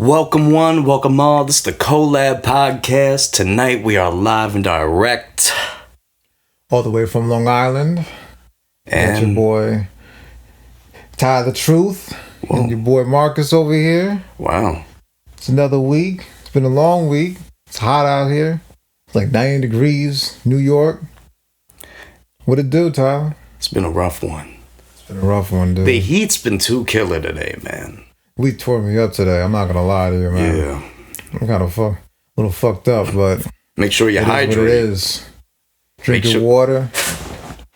Welcome one, welcome all. This is the Collab Podcast. Tonight we are live and direct. All the way from Long Island. And your boy Ty the Truth. Whoa. And your boy Marcus over here. Wow. It's another week. It's been a long week. It's hot out here. It's like 90 degrees, New York. What it do, Tyler? It's been a rough one. It's been a rough one, dude. The heat's been too killer today, man. We tore me up today. I'm not gonna lie to you, man. Yeah. I'm kind of a little fucked up, but make sure you hydrate. What it is. Drink your water.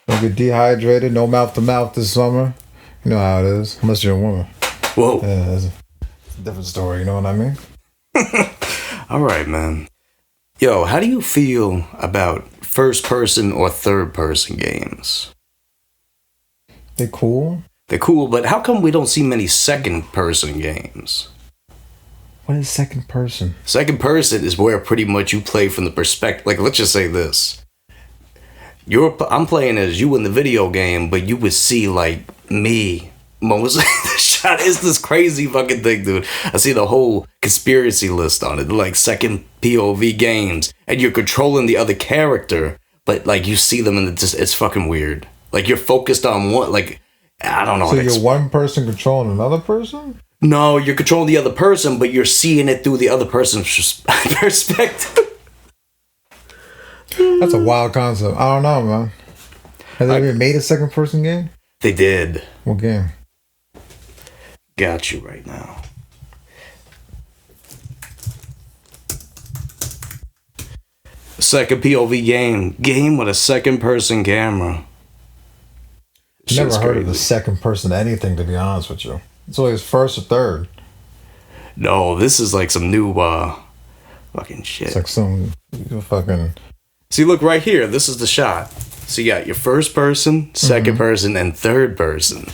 Don't get dehydrated. No mouth to mouth this summer. You know how it is, unless you're a woman. Whoa. Yeah, that's a different story. You know what I mean? All right, man. Yo, how do you feel about first person or third person games? They're cool. They're cool, but how come we don't see many second person games? What is second person? Second person is where pretty much you play from the perspective. Like, let's just say this. I'm playing as you in the video game, but you would see, like, me. Most the shot is this crazy fucking thing, dude. I see the whole conspiracy list on it. Like, second POV games. And you're controlling the other character, but, like, you see them and it's fucking weird. Like, you're focused on one, like... I don't know. So you're one person controlling another person? No, you're controlling the other person, but you're seeing it through the other person's perspective. That's a wild concept. I don't know, man. Has they ever made a second person game? They did. What game? Got you right now. Second POV game. Game with a second person camera. Never heard of the second person anything, to be honest with you. It's always first or third. No, this is like some new fucking shit. It's like some fucking... See, look right here. This is the shot. So you got your first person, second person, and third person.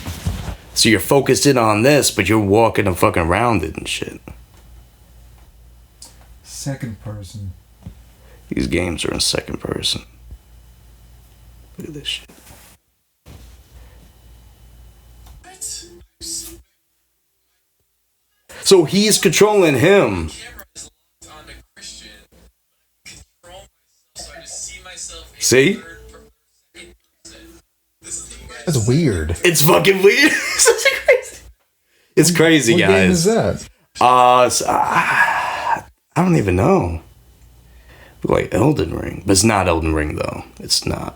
So you're focused in on this, but you're walking and fucking around it and shit. Second person. These games are in second person. Look at this shit. So he's controlling him. See? That's weird. It's fucking weird. It's crazy, what guys. What game is that? I don't even know. Like Elden Ring. But it's not Elden Ring, though. It's not.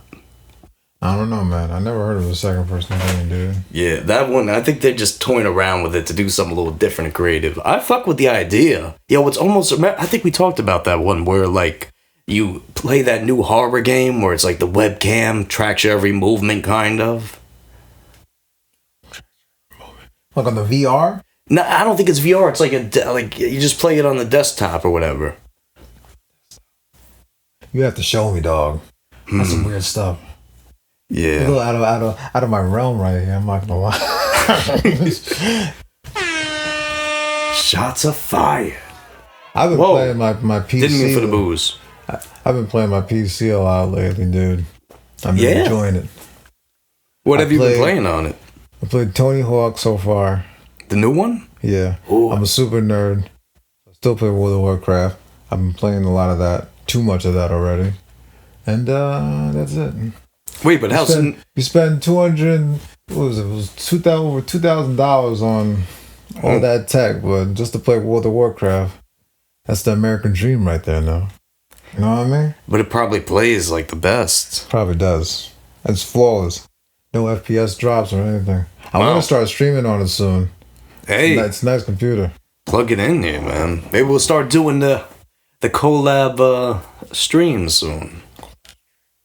I don't know, man. I never heard of a second person game, dude. Yeah, that one, I think they're just toying around with it to do something a little different and creative. I fuck with the idea. Yo, it's almost, I think we talked about that one where, like, you play that new horror game where it's like the webcam tracks your every movement, kind of. Like on the VR? No, I don't think it's VR. It's like you just play it on the desktop or whatever. You have to show me, dog. That's some weird stuff. Yeah. A little out of my realm right here, I'm not gonna lie. Shots of fire. I've been playing my PC. Didn't mean for the booze. I've been playing my PC a lot lately, dude. I've been enjoying it. What have you been playing on it? I played Tony Hawk so far. The new one? Yeah. Ooh. I'm a super nerd. I still play World of Warcraft. I've been playing a lot of that. Too much of that already. And that's it. Wait, but how soon? You spend $200. What was it? It was over $2,000 on all that tech, but just to play World of Warcraft, that's the American dream right there. Now, you know what I mean? But it probably plays like the best. Probably does. It's flawless. No FPS drops or anything. I want to start streaming on it soon. Hey, it's a nice computer. Plug it in here, man. Maybe we'll start doing the collab streams soon.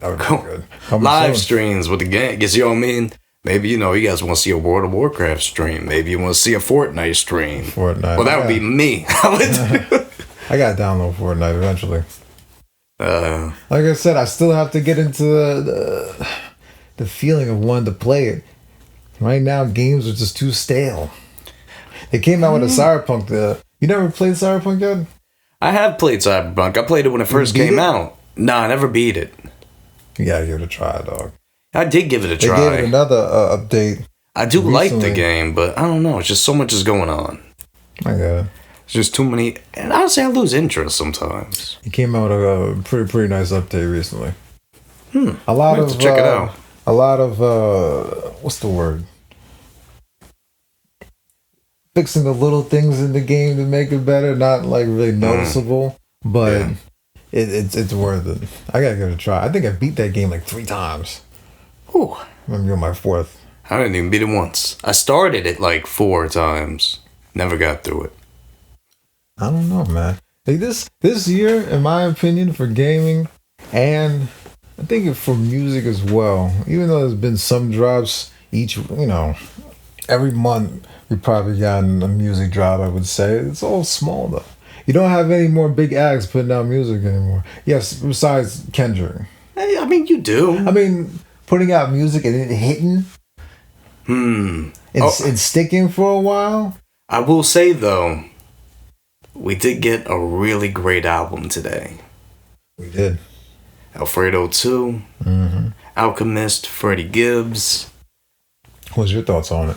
That would be good. Live streams with the gang. Guess you know what I mean? Maybe, you guys want to see a World of Warcraft stream. Maybe you want to see a Fortnite stream. Well, that would be me. I got to download Fortnite eventually. Like I said, I still have to get into the feeling of wanting to play it. Right now, games are just too stale. They came out with a Cyberpunk. You never played Cyberpunk yet? I have played Cyberpunk. I played it when it first came out. Nah, I never beat it. You gotta give it a try, dog. I did give it a try. They gave it another update. I do recently like the game, but I don't know. It's just so much is going on. I got it. It's just too many, and honestly, I lose interest sometimes. He came out with a pretty nice update recently. A lot of check it out. A lot of what's the word? Fixing the little things in the game to make it better, not like really noticeable, but it's worth it. I gotta give it a try. I think I beat that game like 3 times. Ooh. I'm on my 4th. I didn't even beat it once. I started it like 4 times. Never got through it. I don't know, man. Like this year, in my opinion, for gaming, and I think for music as well, even though there's been some drops each, every month we probably gotten a music drop, I would say. It's all small, though. You don't have any more big acts putting out music anymore. Yes, besides Kendrick. Hey, I mean, you do. I mean, putting out music and it hitting. It's sticking for a while. I will say, though, we did get a really great album today. We did. Alfredo 2, Alchemist, Freddie Gibbs. What's your thoughts on it?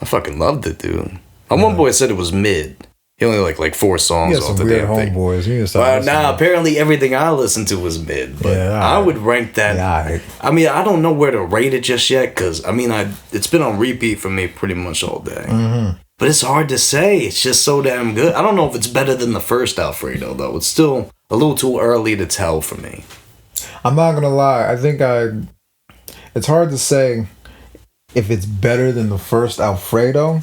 I fucking loved it, dude. My one boy said it was mid. He only like 4 songs off the damn thing. Homeboys. Apparently everything I listened to was mid. But I would rank that. Yeah, I mean, I don't know where to rate it just yet, because it's been on repeat for me pretty much all day. But it's hard to say. It's just so damn good. I don't know if it's better than the first Alfredo, though. It's still a little too early to tell for me. I'm not gonna lie. I think it's hard to say if it's better than the first Alfredo,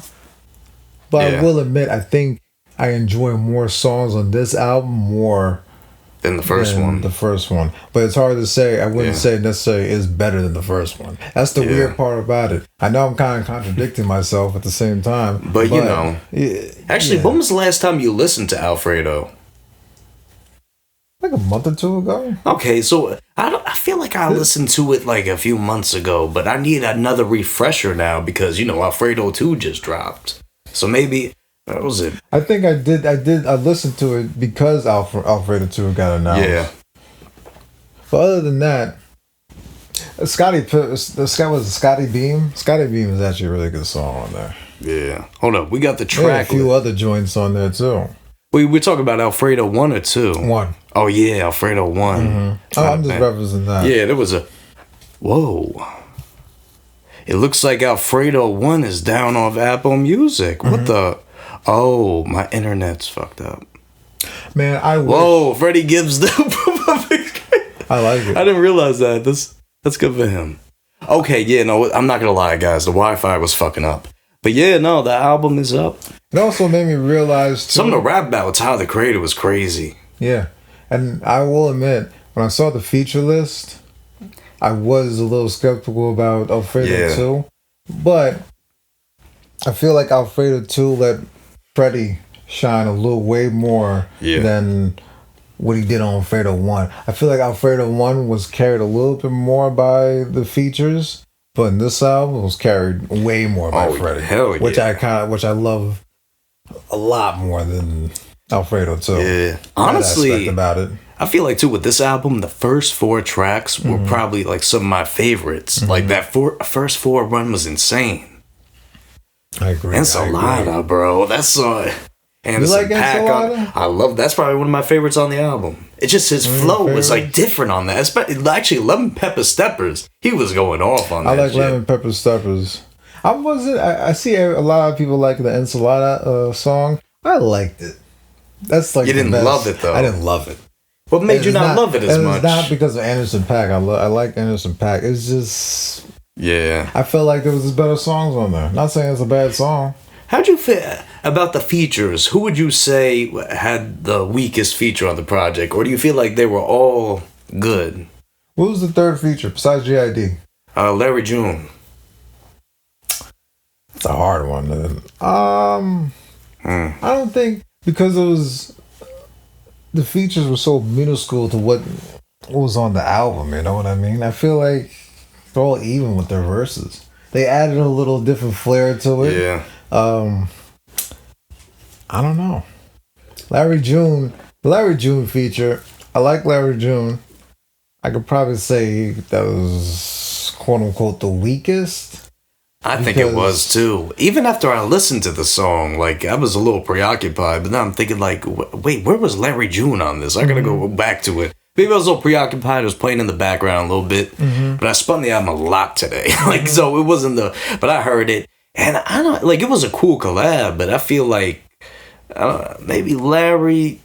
but I will admit I think I enjoy more songs on this album more than the first one. The first one, but it's hard to say. I wouldn't say necessarily is better than the first one. That's the weird part about it. I know I'm kind of contradicting myself at the same time, but actually, when was the last time you listened to Alfredo? Like a month or 2 ago. Okay, so I feel like I listened to it like a few months ago, but I need another refresher now because Alfredo 2 just dropped. So maybe that was it. I think I did. I listened to it because Alfredo 2 got announced. Yeah. But other than that, Scotty Beam. Scotty Beam is actually a really good song on there. Yeah. Hold up, we got the track. A few other joints on there too. We're talking about Alfredo 1 or 2? 1. Oh, yeah, Alfredo 1. I'm just referencing that. Yeah, there was a... Whoa. It looks like Alfredo 1 is down off Apple Music. What the... Oh, my internet's fucked up. Man, I wish... Whoa, Freddie Gibbs... I like it. I didn't realize that. That's good for him. Okay, yeah, no, I'm not gonna lie, guys. The Wi-Fi was fucking up. But yeah, no, the album is up. It also made me realize... Some of the rap battles, Tyler, the Creator, was crazy. Yeah. And I will admit, when I saw the feature list, I was a little skeptical about Alfredo 2. But I feel like Alfredo 2 let Freddie shine a little way more than what he did on Alfredo 1. I feel like Alfredo 1 was carried a little bit more by the features, but in this album it was carried way more by Freddie. Hell yeah. Which I love a lot more than Alfredo 2. Yeah. Honestly, about it. I feel like too with this album, the first 4 tracks were probably like some of my favorites. Like that first 4 run was insane. I agree. Ensalada, bro. That's song. Anderson you like Ensalada? I love that's probably one of my favorites on the album. It's just his flow was like different on that. Actually, Lemon Pepper Steppers, he was going off on that. I like Lemon Pepper Steppers. I see a lot of people like the Ensalada song. I liked it. That's like you didn't love it though. I didn't love it. What made you not love it as much? It's not because of Anderson .Paak. I like Anderson .Paak. It's just I felt like there was better songs on there. Not saying it's a bad song. How'd you feel about the features? Who would you say had the weakest feature on the project, or do you feel like they were all good? What was the third feature besides JID? Larry June. It's a hard one. I don't think because it was the features were so minuscule to what was on the album. You know what I mean? I feel like they're all even with their verses. They added a little different flair to it. Yeah. I don't know. The Larry June feature. I like Larry June. I could probably say that was quote unquote the weakest. I think it was too. Even after I listened to the song, like I was a little preoccupied, but now I'm thinking like, wait, where was Larry June on this? I gotta go back to it. Maybe I was a little preoccupied. It was playing in the background a little bit, but I spun the album a lot today. Like, so it wasn't but I heard it, and I don't like. It was a cool collab, but I feel like maybe Larry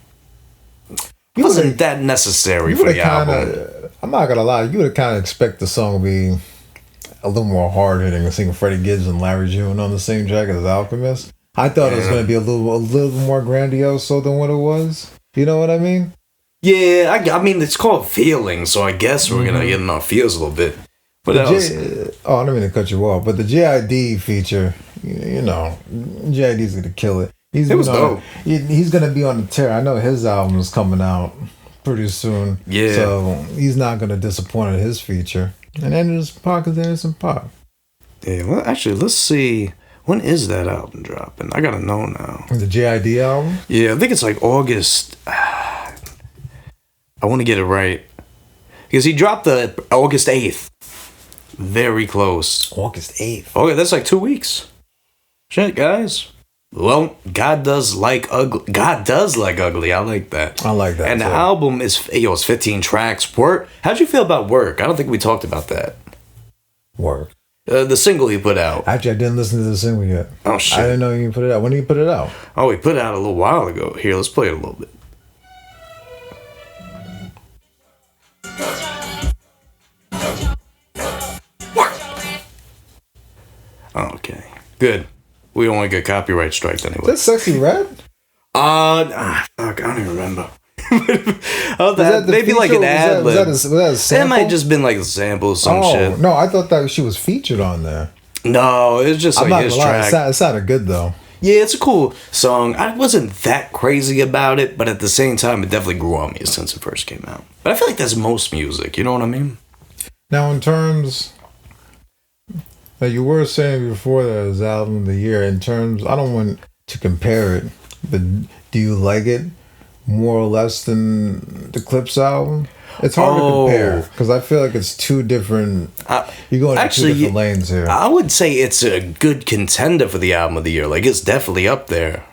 wasn't that necessary for the album. I'm not gonna lie, you would kind of expect the song to be a little more hard hitting and singing Freddie Gibbs and Larry June on the same track as Alchemist. I thought it was going to be a little more grandiose than what it was. You know what I mean? Yeah, I mean, it's called Feeling, so I guess we're going to get in our feels a little bit. But I don't mean to cut you off, but the JID feature, you know, JID's going to kill it. It was dope. He's going to be on the tear. I know his album is coming out pretty soon. Yeah. So he's not going to disappoint in his feature. And then there's Pac is there some Pac. Yeah, well, actually, let's see. When is that album dropping? I gotta know now. The JID album? Yeah, I think it's like August. I want to get it right. Because he dropped the August 8th. Very close. August 8th. Okay, that's like 2 weeks. Shit, guys. Well, God does like ugly. God does like ugly. I like that. I like that. And too. The album is it's 15 tracks. Work. How'd you feel about Work? I don't think we talked about that. Work. The single he put out. Actually, I didn't listen to the single yet. Oh shit! I didn't know you put it out. When did you put it out? Oh, he put it out a little while ago. Here, let's play it a little bit. Okay, good. We don't want to get copyright strikes anyway. Is that Sexy Red? Fuck, I don't even remember. Maybe like an ad lib. Was that a sample? It might have just been like a sample or some shit. No, I thought that she was featured on there. No, it was just like his track. It sounded good though. Yeah, it's a cool song. I wasn't that crazy about it, but at the same time, it definitely grew on me since it first came out. But I feel like that's most music. You know what I mean? Now, in terms... Like you were saying before that it was album of the year, in terms, I don't want to compare it, but do you like it more or less than the Clips album? It's hard to compare because I feel like it's two different. You're going into two different lanes here. I would say it's a good contender for the album of the year. Like it's definitely up there,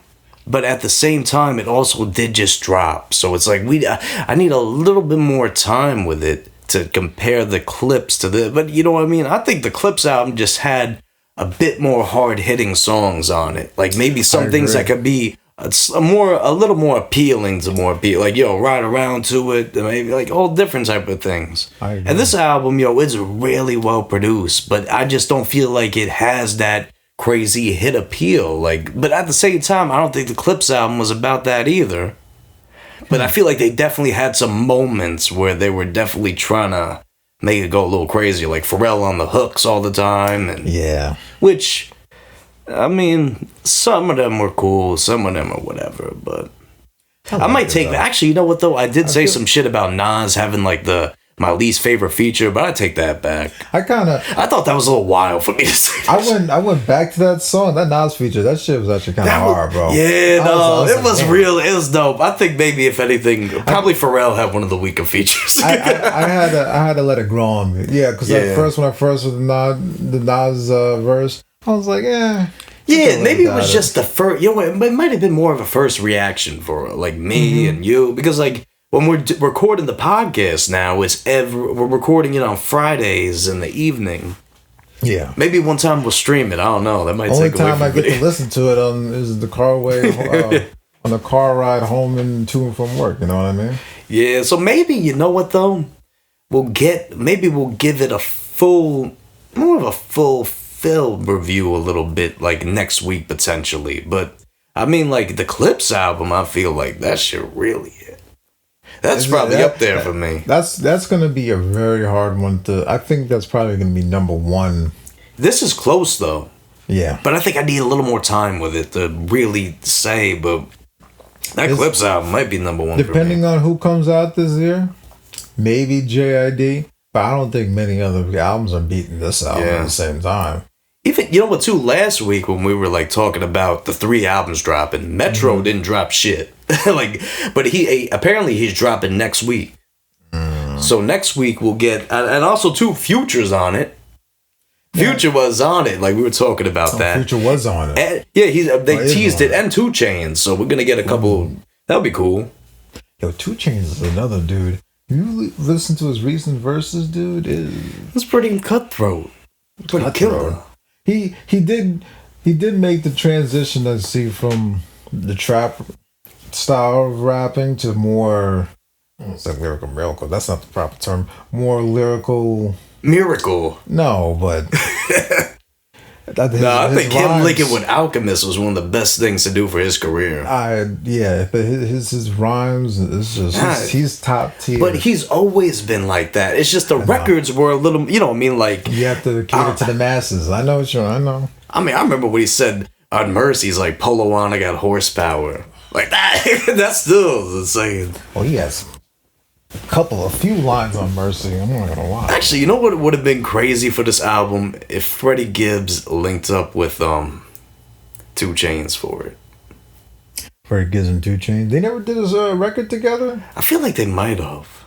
but at the same time, it also did just drop. So it's like I need a little bit more time with it to compare the Clips to but you know what I mean? I think the Clips album just had a bit more hard-hitting songs on it. Like maybe some things that could be a little more appealing to more people. Like, ride around to it, maybe like all different type of things. And this album, it's really well produced, but I just don't feel like it has that crazy hit appeal. Like, but at the same time, I don't think the Clips album was about that either. But I feel like they definitely had some moments where they were definitely trying to make it go a little crazy, like Pharrell on the hooks all the time. And which, I mean, some of them were cool, some of them are whatever, but I might take... Actually, you know what, though? I did say some shit about Nas having, like, my least favorite feature, but I take that back. I thought that was a little wild for me to say that. I went back to that song, that Nas feature. That shit was actually kind of hard, bro. Yeah, it was real. It was dope. I think maybe if anything, probably Pharrell had one of the weaker features. I had to let it grow on me. Yeah, because at first when I first heard the Nas verse, I was like, yeah. Yeah, maybe it was just the first. It might have been more of a first reaction for like me and you, because like. When we're recording the podcast now, we're recording it on Fridays in the evening. Yeah. Maybe one time we'll stream it. I don't know. That might take away from Only time I get to listen to it is the car on the car ride home and to and from work. You know what I mean? Yeah. So maybe, you know what though? We'll give it more of a full film review a little bit like next week potentially. But I mean, like the Clips album, I feel like that shit really. That's probably up there for me. That's going to be a very hard one to... I think that's probably going to be number one. This is close, though. Yeah. But I think I need a little more time with it to really say, but that Clips album might be number one for me. Depending on who comes out this year, maybe JID, but I don't think many other albums are beating this album at the same time. Even, you know what, too, last week when we were, like, talking about the 3 albums dropping, Metro didn't drop shit. But apparently he's dropping next week. So next week we'll get, and also 2 Futures on it. Future was on it. Like, we were talking about that. Future was on it. And, yeah, they teased it. And 2 Chainz. So we're going to get a couple. That'll be cool. Yo, 2 Chainz is another dude. You listen to his recent verses, dude. It's pretty cutthroat. Pretty killer. He did make the transition, I see, from the trap style of rapping to more. It's like lyrical miracle. That's not the proper term. More lyrical. Miracle. No, but. I think him linking with Alchemist was one of the best things to do for his career. But his rhymes, it's just he's top tier. But he's always been like that. It's just the records were a little, you know what I mean? Like, you have to cater to the masses. I know. I mean, I remember when he said on Mercy's like, Polo on, I got horsepower. Like that. That's still insane. Oh, he has a few lines on Mercy. I'm not gonna lie. Actually, you know what would have been crazy for this album if Freddie Gibbs linked up with 2 Chainz for it. Freddie Gibbs and 2 Chainz. They never did a record together. I feel like they might have.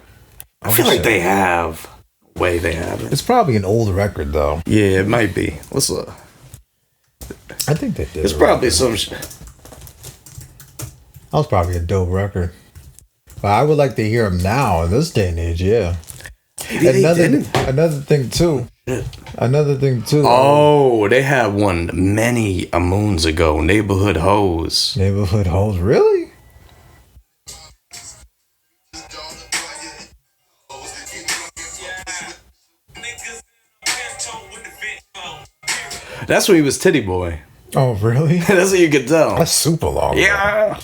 I feel like they have. Way they haven't. It's probably an old record though. Yeah, it might be. Let's look. I think they did. It's probably some shit. That was probably a dope record. But I would like to hear him now in this day and age, yeah. Another thing too. Oh, they had one many a moons ago. Neighborhood Hoes. Neighborhood Hoes, really? That's when he was Titty Boy. Oh, really? That's what you could tell. That's super long. Yeah.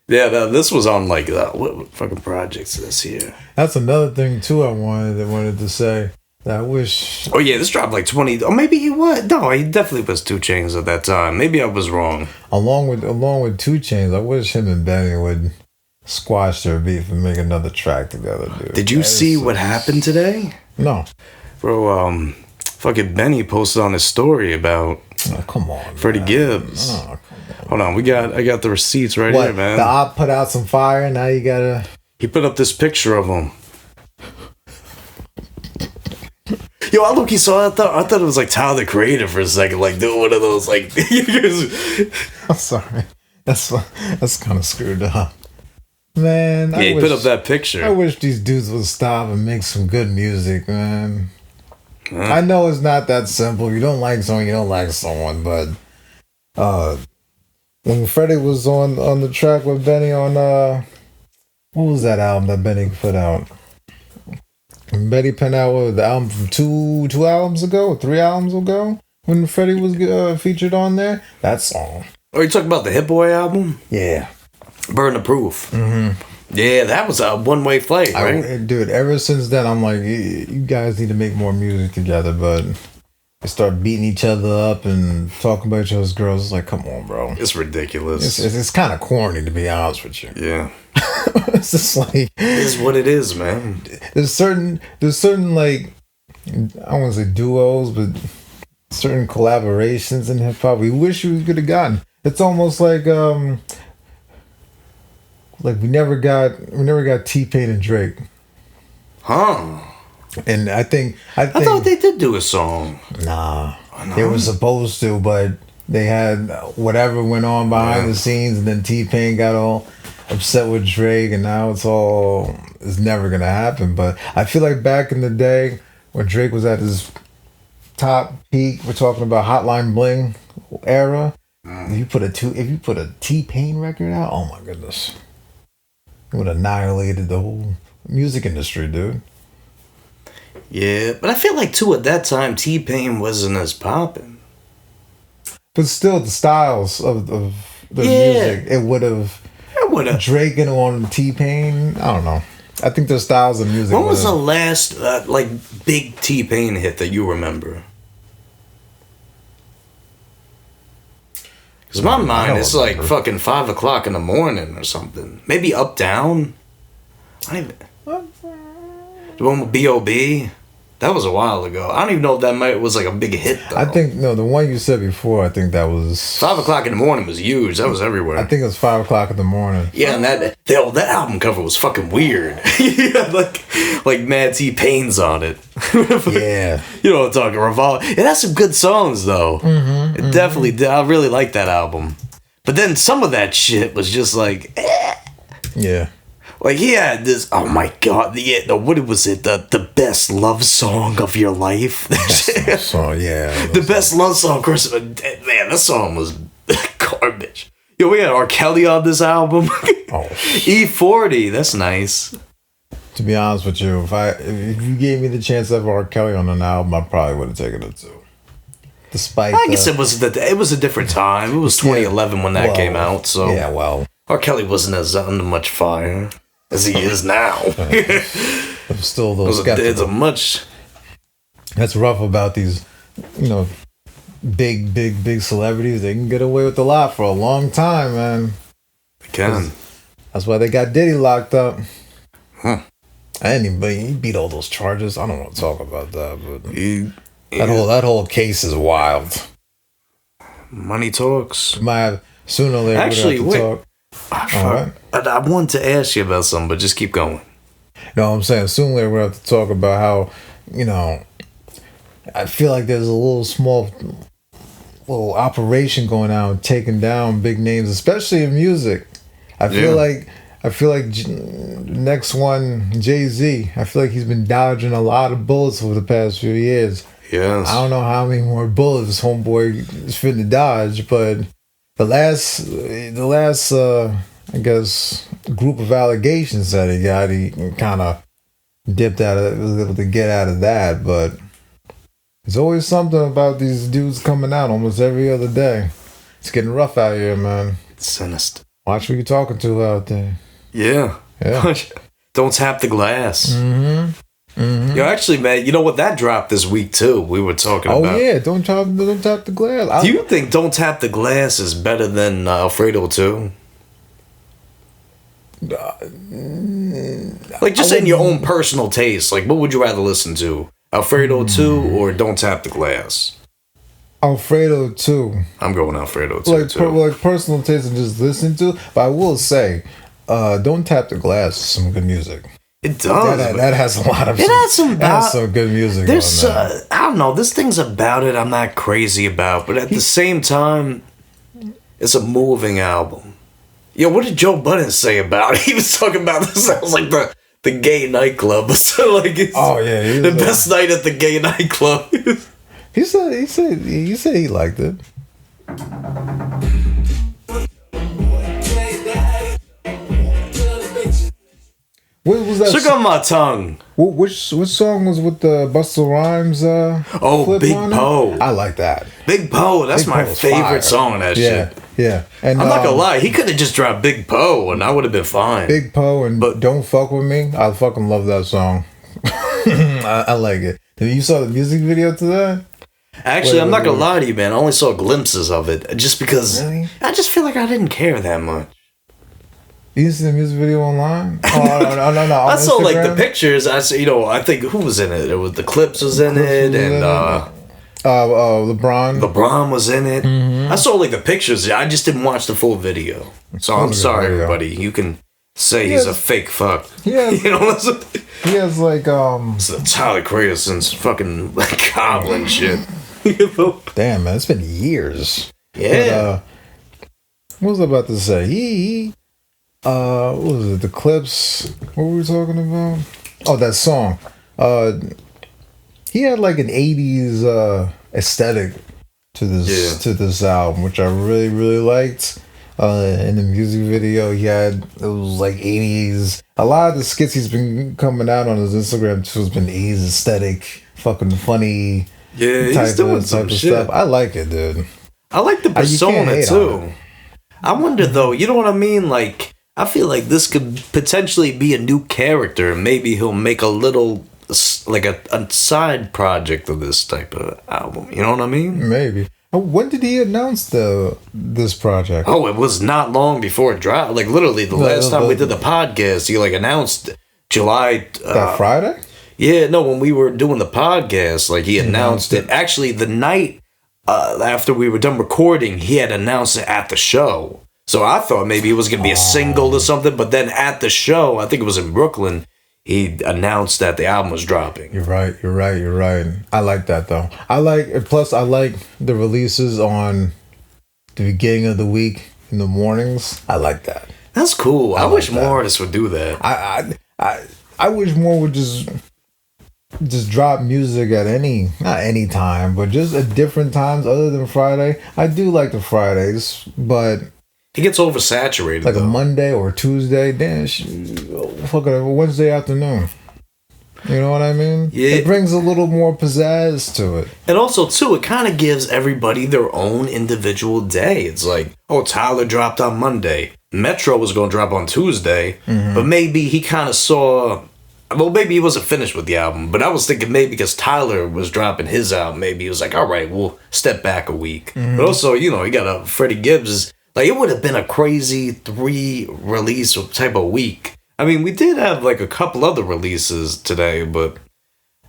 Yeah, this was on like what fucking projects this year. That's another thing too. I wanted to say that I wish. Oh yeah, this dropped like 20. Or maybe he was. No, he definitely was 2 Chainz at that time. Maybe I was wrong. Along with 2 Chainz, I wish him and Benny would squash their beef and make another track together, dude. Did you see what happened today? No, bro. Fucking Benny posted on his story about. Oh, come on, Freddie Gibbs. Oh, come on. Hold on, I got the receipts right here, man. The op put out some fire, now you gotta... He put up this picture of him. Yo, I look, saw it. I thought it was like Tyler the Creator for a second, like doing one of those like... I'm sorry. That's kind of screwed up. Man, he put up that picture. I wish these dudes would stop and make some good music, man. I know it's not that simple. You don't like someone, you don't like someone, but when Freddie was on the track with Benny on what was that album that Benny put out? Benny put out the album from two albums ago, or 3 albums ago, when Freddie was featured on there. That song. Oh, you talking about the Hit Boy album? Yeah. Burden of Proof. Mm-hmm. Yeah, that was a one-way flight, right? Dude, ever since then, I'm like, you guys need to make more music together, but they start beating each other up and talking about each other's girls. It's like, come on, bro. It's ridiculous. It's kind of corny, to be honest with you. Yeah. It's just like... It's what it is, man. There's certain like, I don't want to say duos, but certain collaborations in hip-hop we wish we could have gotten. It's almost like... Like we never got T-Pain and Drake. Huh. And I thought they did do a song. Nah. They were supposed to, but they had whatever went on behind the scenes, and then T-Pain got all upset with Drake, and now it's never gonna happen. But I feel like back in the day when Drake was at his top peak, we're talking about Hotline Bling era. If you put a T-Pain record out, oh my goodness. It would have annihilated the whole music industry, dude. Yeah, but I feel like, too, at that time, T-Pain wasn't as popping. But still, the styles of the music, it would have... Drake and on T-Pain, I don't know. I think the styles of music... When was the last, big T-Pain hit that you remember? Because my mind is like fucking 5 o'clock in the morning or something. Maybe Up Down. I don't even. The one with B.O.B. That was a while ago. I don't even know if that was like a big hit though. I think no, the one you said before. I think that was 5 o'clock in the morning was huge. That was everywhere. I think it was 5 o'clock in the morning. Yeah, and that album cover was fucking weird. Yeah, like Mad T-Pain's on it. Yeah, you know what I'm talking. Revolve. It has some good songs though. It definitely did. I really like that album. But then some of that shit was just like, yeah. Like he had this, oh my god, what was it? The best love song of your life. Song, yeah. The best love song, of course. Man, that song was garbage. Yo, we had R. Kelly on this album. Oh, E40, that's nice. To be honest with you, if you gave me the chance to have R. Kelly on an album, I probably would have taken it too. Despite, I guess it was a different time. It was 2011 when that came out. So yeah, well, R. Kelly wasn't as under much fire as he is now. I'm still a little skeptical. That's rough about these, big celebrities. They can get away with a lot for a long time, man. They can. That's why they got Diddy locked up. Huh. Anybody, he beat all those charges. I don't want to talk about that, but that whole case is wild. Money talks. Might have sooner or later. Actually, wait. Talk. Right. I wanted to ask you about something, but just keep going. No, I'm saying sooner or later we'll have to talk about how, I feel like there's a little operation going on taking down big names, especially in music. I feel like next one, Jay-Z, I feel like he's been dodging a lot of bullets over the past few years. Yes. I don't know how many more bullets homeboy is fitting to dodge, but the last I guess group of allegations that he got, he kind of dipped out of, was able to get out of that, but there's always something about these dudes coming out almost every other day. It's getting rough out here, man. It's sinister. Watch who you're talking to out there. Yeah. Don't tap the glass. Yo, actually, man, you know what? That dropped this week too. We were talking about. Oh yeah, don't tap the glass. Do you think "Don't Tap the Glass" is better than Alfredo 2? Like, just in your own personal taste, like, what would you rather listen to, Alfredo 2 or "Don't Tap the Glass"? Alfredo 2. I'm going Alfredo 2 too. Like personal taste and just listen to. But I will say, "Don't Tap the Glass" is some good music. It does. That has a lot of. It has some good music. There's, I don't know. There's things about it I'm not crazy about, but at the same time, it's a moving album. Yo, what did Joe Budden say about it? He was talking about this. Sounds like the gay nightclub. So like, it's the best night at the gay nightclub. He said he liked it. What was that? Sugar on my tongue. Which song was with the Busta Rhymes? Big Poe. I like that. Big Poe. That's my favorite song on that shit. Yeah. And I'm not gonna lie, he could have just dropped Big Poe and I would have been fine. Big Poe and Don't Fuck With Me. I fucking love that song. I like it. You saw the music video to that? Actually, I'm not gonna lie to you, man. I only saw glimpses of it just because I just feel like I didn't care that much. You didn't see the music video online? Oh, no. I saw like the pictures. I think who was in it? It was the Clips was in it, and LeBron. LeBron was in it. I saw like the pictures. I just didn't watch the full video. So I'm sorry, everybody. You can say he's a fake fuck. Yeah, you know. He has like It's Tyler Crearson's fucking goblin shit. Damn, man, it's been years. Yeah. But, what was I about to say? What was it? The Clips. What were we talking about? Oh, that song. He had like an 80s aesthetic to this album, which I really, really liked. In the music video, it was like 80s. A lot of the skits he's been coming out on his Instagram too has been 80s aesthetic, fucking funny. Yeah, he's doing some shit. Stuff. I like it, dude. I like the persona too. I wonder though, you know what I mean? Like, I feel like this could potentially be a new character. Maybe he'll make a little, like a side project of this type of album. You know what I mean? Maybe. When did he announce this project? Oh, it was not long before it dropped. Like literally the last time we did the podcast, he like announced July. That Friday? Yeah, no, when we were doing the podcast, like he announced it. Actually, the night after we were done recording, he had announced it at the show. So I thought maybe it was going to be a single or something, but then at the show, I think it was in Brooklyn, he announced that the album was dropping. You're right. I like that though. I like the releases on the beginning of the week in the mornings. I like that. That's cool. I wish more artists would do that. I wish more would just drop music at not any time, but just at different times other than Friday. I do like the Fridays, but it gets oversaturated. Like a Monday or a Tuesday, then fucking a Wednesday afternoon. You know what I mean? Yeah. It brings a little more pizzazz to it. And also, too, it kind of gives everybody their own individual day. It's like, oh, Tyler dropped on Monday. Metro was going to drop on Tuesday. Mm-hmm. But maybe he kind of saw... Well, maybe he wasn't finished with the album. But I was thinking maybe because Tyler was dropping his album, maybe he was like, all right, we'll step back a week. Mm-hmm. But also, you know, you got a Freddie Gibbs... Like, it would have been a crazy 3-release type of week. I mean, we did have, like, a couple other releases today, but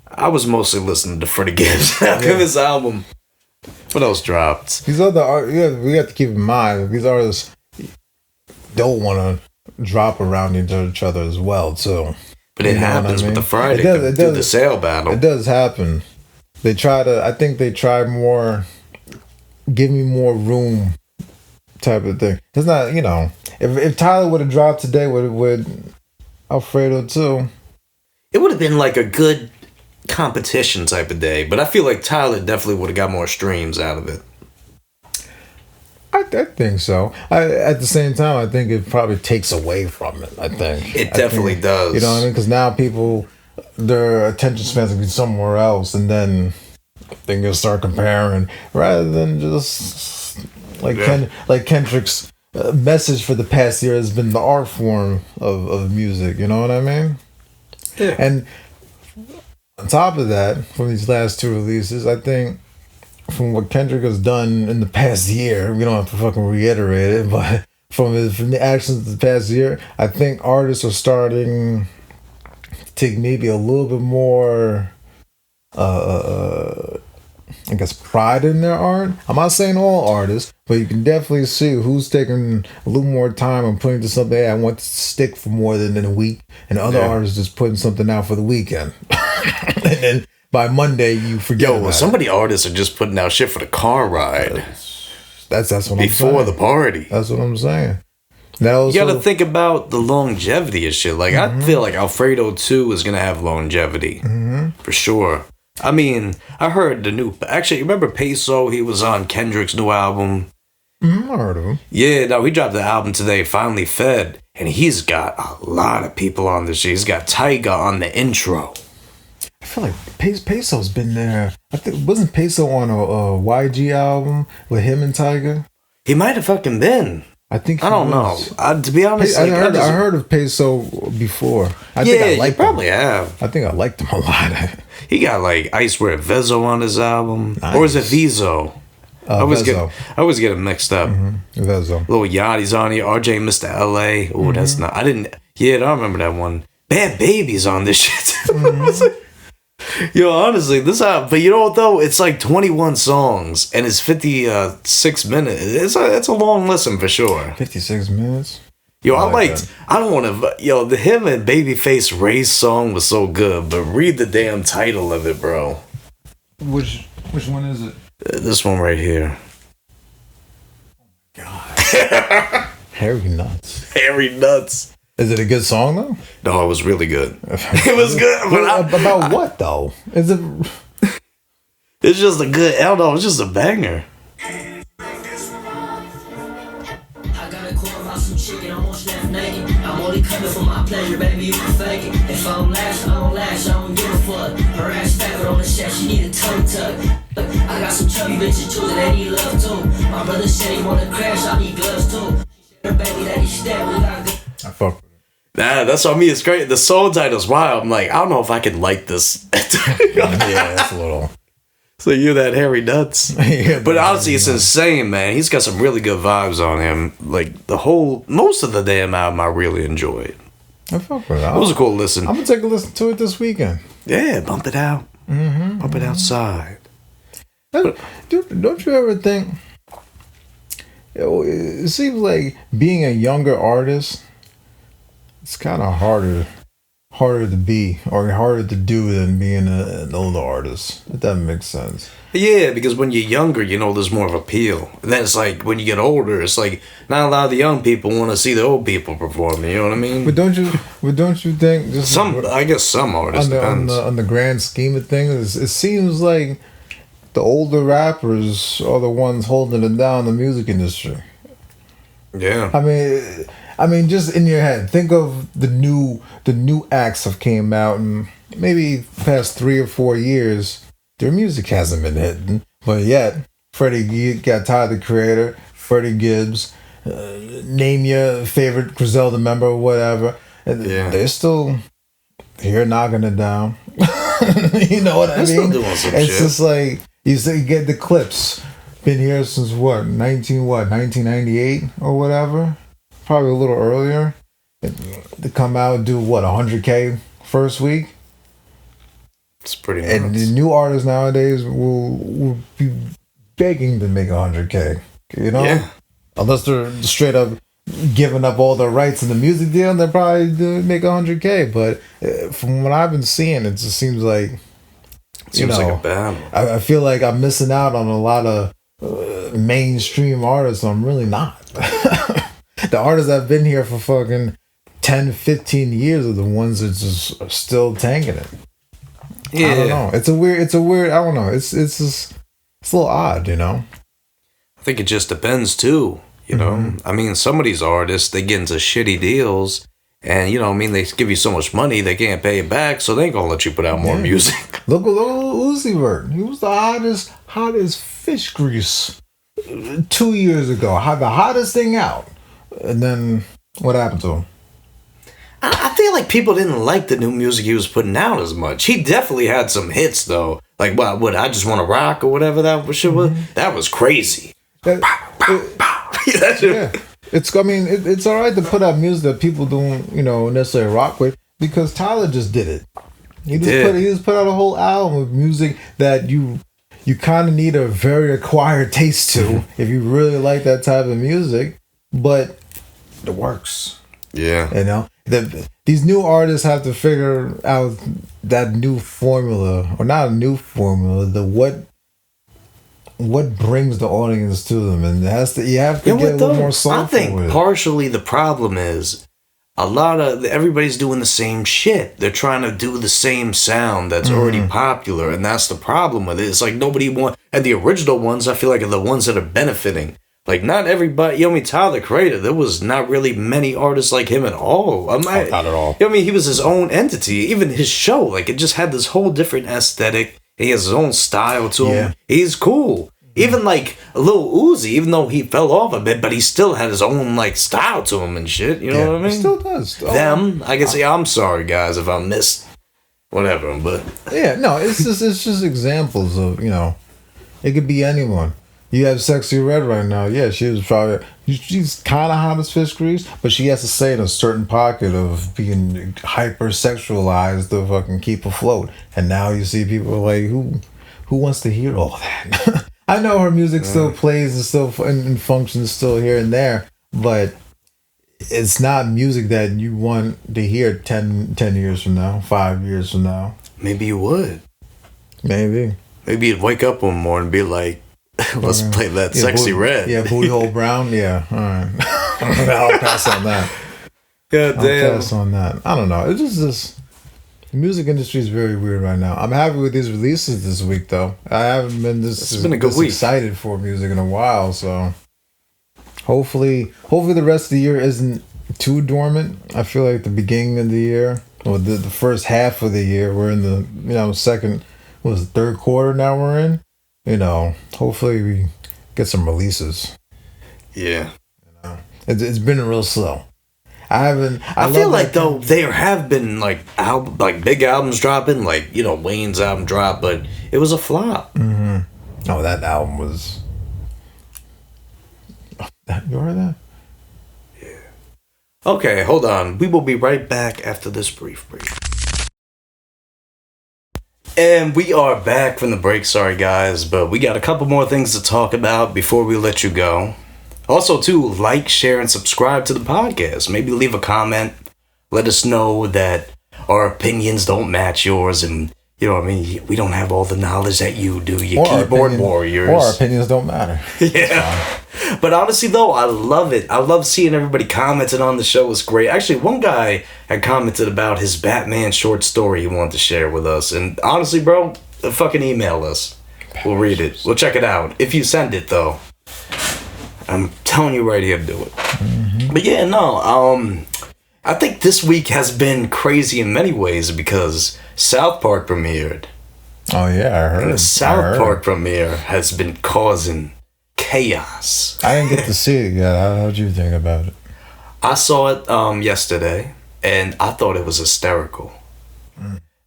I was mostly listening to Freddie Gibbs after his album. What else dropped? These other artists, we have to keep in mind, these artists don't want to drop around each other as well, too. But it happens with the Friday, through the sale battle. It does happen. I think they try more, give me more room type of thing. It's not, you know, if Tyler would have dropped today with Alfredo too, it would have been like a good competition type of day. But I feel like Tyler definitely would have got more streams out of it. I think so. At the same time, I think it probably takes away from it. I think it definitely does. You know what I mean? Because now people, their attention spans will be somewhere else, and then they're gonna start comparing rather than just. Like Kendrick's message for the past year has been the art form of music. You know what I mean? Yeah. And on top of that, from these last 2 releases, I think from what Kendrick has done in the past year, we don't have to fucking reiterate it, but from the actions of the past year, I think artists are starting to take maybe a little bit more I guess pride in their art. I'm not saying all artists, but you can definitely see who's taking a little more time and putting to something. Hey, I want to stick for more than a week, and other artists just putting something out for the weekend, and then by Monday you forget. Somebody artists are just putting out shit for the car ride. That's what I'm saying. Before the party. That's what I'm saying. You got to think about the longevity of shit. Like I feel like Alfredo 2 is gonna have longevity for sure. I mean, I heard the new... Actually, remember Peso? He was on Kendrick's new album. I heard of him. Yeah, no, he dropped the album today, Finally Fed. And he's got a lot of people on this shit. He's got Tyga on the intro. I feel like Peso's been there. I think wasn't Peso on a YG album with him and Tyga? He might have fucking been. I think I don't know. To be honest, I heard of Peso before. I think I liked probably have. I think I liked him a lot. He got like Icewear Vezo on his album, or is it Vizo? I always get him mixed up. Vezo. Lil Yachty's on here. RJ Mr. LA. Oh, that's not. I didn't. Yeah, I don't remember that one. Bad Baby's on this shit. Yo, honestly, this album, but you know what though? It's like 21 songs and it's 56 minutes. It's a long listen for sure. 56 minutes. Yo, I don't want to. Yo, the him and Babyface Ray's song was so good, but read the damn title of it, bro. Which one is it? This one right here. God. Hairy Nuts. Hairy Nuts. Is it a good song though? No, it was really good. It was good. But about what though? Is it? It's just a good. I don't know. It's just a banger. I'm only coming for my pleasure, baby, you can fake it. If I don't last, I don't last, I don't give a fuck. Her ass fat, but on the set, she need a tongue tuck. I got some chubby bitches too, that need love too. My brother said he wanna crash, I need gloves too. Her baby that he stabbed, we gotta go. I fuck with it. Nah, that's what I mean, it's great. The song title's wild. I'm like, I don't know if I could like this. Yeah, that's a little... So you're that Hairy Nuts. Yeah, but honestly, it's insane, man. He's got some really good vibes on him. Like, most of the damn album I really enjoyed. I fuck with it. It was a cool listen. I'm going to take a listen to it this weekend. Yeah, bump it out. Mm-hmm. Bump it outside. Don't you ever think? It seems like being a younger artist, it's kind of harder to be or harder to do than being an older artist. If that makes sense. Yeah, because when you're younger, there's more of appeal. And then it's like when you get older, it's like not a lot of the young people want to see the old people perform. You know what I mean? But don't you think just I guess some artists on the grand scheme of things, it seems like the older rappers are the ones holding it down in the music industry. Yeah. I mean, just in your head, think of the new acts have came out in maybe past 3 or 4 years. Their music hasn't been hitting, but yet Freddie got Tyler the Creator, Freddie Gibbs, name your favorite Griselda member or whatever, and they're still here knocking it down. You know what I mean? Still doing some it's shit. Just like you get the Clips. Been here since 1998 or whatever. Probably a little earlier. To come out and do 100K first week. It's pretty nuts. And the new artists nowadays will be begging to make 100K. You know? Yeah. Unless they're straight up giving up all their rights in the music deal, they'll probably make 100K. But from what I've been seeing, it just seems like Seems like a battle. I feel like I'm missing out on a lot of mainstream artists. I'm really not. The artists that have been here for fucking 10, 15 years are the ones that just are still tanking it. Yeah. I don't know. It's a weird, I don't know. It's just, it's a little odd, you know? I think it just depends too, you know? Mm-hmm. I mean, some of these artists, they get into shitty deals and, they give you so much money, they can't pay it back, so they ain't gonna let you put out more music. Look at Uzi Vert. He was the hottest fish grease 2 years ago. The hottest thing out. And then what happened to him? I feel like people didn't like the new music he was putting out as much. He definitely had some hits though. Like what I Just Want to Rock or whatever that shit was. That was crazy. Yeah. It's all right to put out music that people don't, necessarily rock with because Tyler just did it. He just put out a whole album of music that you kind of need a very acquired taste to if you really like that type of music, but it works. Yeah. These new artists have to figure out that new formula, or not a new formula, what brings the audience to them, and you have to get a little more soulful. I think partially the problem is everybody's doing the same shit. They're trying to do the same sound that's already popular, and that's the problem with it. It's like nobody and the original ones, I feel like, are the ones that are benefiting. Like, not everybody, Tyler the Creator, there was not really many artists like him at all. Not at all. He was his own entity. Even his show, like, it just had this whole different aesthetic. He has his own style to him. He's cool. Even, like, a little Uzi, even though he fell off a bit, but he still had his own, like, style to him and shit. You know what I mean? He still does. I can say, I'm sorry, guys, if I missed whatever, but... Yeah, no, it's just examples of, it could be anyone. You have Sexy Red right now. Yeah, she's kind of hot as fish grease, but she has to stay in a certain pocket of being hypersexualized to fucking keep afloat. And now you see people like, who wants to hear all that? I know her music still plays and still and functions still here and there, but it's not music that you want to hear 10 years from now, 5 years from now. Maybe you would. Maybe you'd wake up one morning and be like, let's play that Sexy Red. Yeah, Booty Hole Brown. Yeah, all right. I'll pass on that. God damn. I'll pass on that. I don't know. It's just this. The music industry is very weird right now. I'm happy with these releases this week, though. I haven't been this excited for music in a while, so hopefully the rest of the year isn't too dormant. I feel like the beginning of the year, or the first half of the year, we're in the third quarter now we're in. Hopefully we get some releases. Yeah. It's been real slow. I feel like though there have been like big albums dropping, like Wayne's album dropped, but it was a flop. Mm-hmm. Oh, that album was. You heard that? Yeah. Okay, hold on. We will be right back after this brief break. And we are back from the break. Sorry, guys, but we got a couple more things to talk about before we let you go. Also, too, like, share, and subscribe to the podcast. Maybe leave a comment. Let us know that our opinions don't match yours, and you know what I mean? We don't have all the knowledge that you do, you keyboard warriors. Or our opinions don't matter. Yeah. But honestly, though, I love it. I love seeing everybody commenting on the show. It's great. Actually, one guy had commented about his Batman short story he wanted to share with us. And honestly, bro, fucking email us. We'll read it. We'll check it out. If you send it, though, I'm telling you right here to do it. Mm-hmm. But yeah, no, I think this week has been crazy in many ways because South Park premiered. Oh, yeah, I heard. And the South Park premiere has been causing chaos. I didn't get to see it yet. How'd you think about it? I saw it yesterday, and I thought it was hysterical.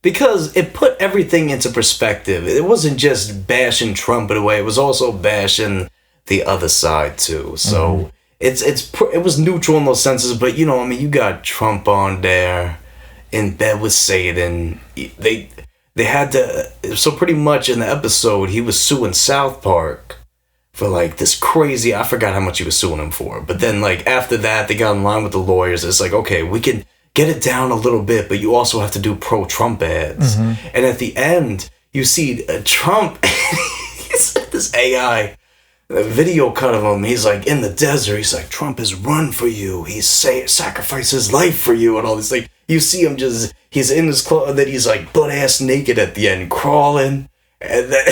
Because it put everything into perspective. It wasn't just bashing Trump in a way. It was also bashing the other side, too. So... It was neutral in those senses, but you know, I mean, you got Trump on there in bed with Satan. They had to, so pretty much in the episode, he was suing South Park for like this crazy, I forgot how much he was suing him for. But then like after that, they got in line with the lawyers. It's like, okay, we can get it down a little bit, but you also have to do pro-Trump ads. Mm-hmm. And at the end, you see Trump, he's this AI. A video cut of him, he's like in the desert, he's like, Trump has run for you, he's sacrificed his life for you, and all this. Like, you see him just, he's in his clothes, and then he's like butt-ass naked at the end, crawling, and then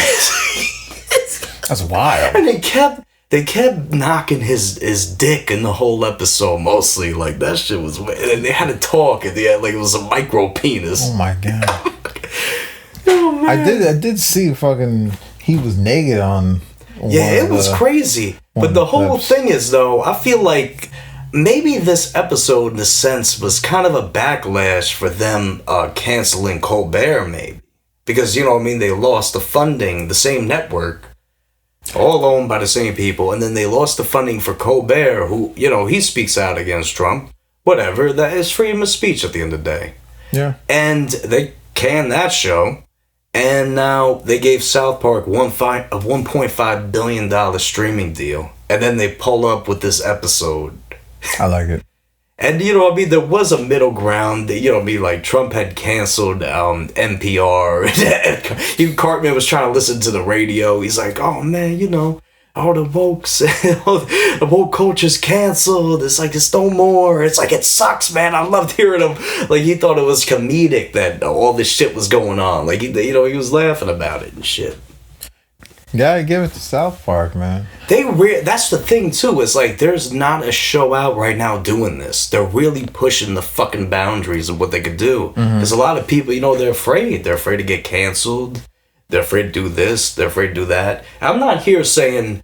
that's wild. And they kept knocking his dick in the whole episode, mostly. Like, that shit was weird. And they had to talk at the end, like it was a micro penis. Oh my god. Oh, man. I did see fucking, he was naked on... Yeah, it was crazy. But the whole thing is, though, I feel like maybe this episode, in a sense, was kind of a backlash for them canceling Colbert, maybe. Because, you know what I mean, they lost the funding, the same network, all owned by the same people, and then they lost the funding for Colbert, who, you know, he speaks out against Trump. Whatever, that is freedom of speech at the end of the day. Yeah. And they canned that show. And now they gave South Park a $1.5 billion streaming deal. And then they pull up with this episode. I like it. And, you know what I mean? There was a middle ground. That, you know what I mean? Like, Trump had canceled NPR. Even Cartman was trying to listen to the radio. He's like, oh, man, you know, all the wokes, the woke culture's canceled. It's like, it's no more. It's like, it sucks, man. I loved hearing him. Like, he thought it was comedic that all this shit was going on. Like, he was laughing about it and shit. Gotta give it to South Park, man. That's the thing, too. It's like, there's not a show out right now doing this. They're really pushing the fucking boundaries of what they could do. Because a lot of people, you know, they're afraid. They're afraid to get canceled. They're afraid to do this. They're afraid to do that. I'm not here saying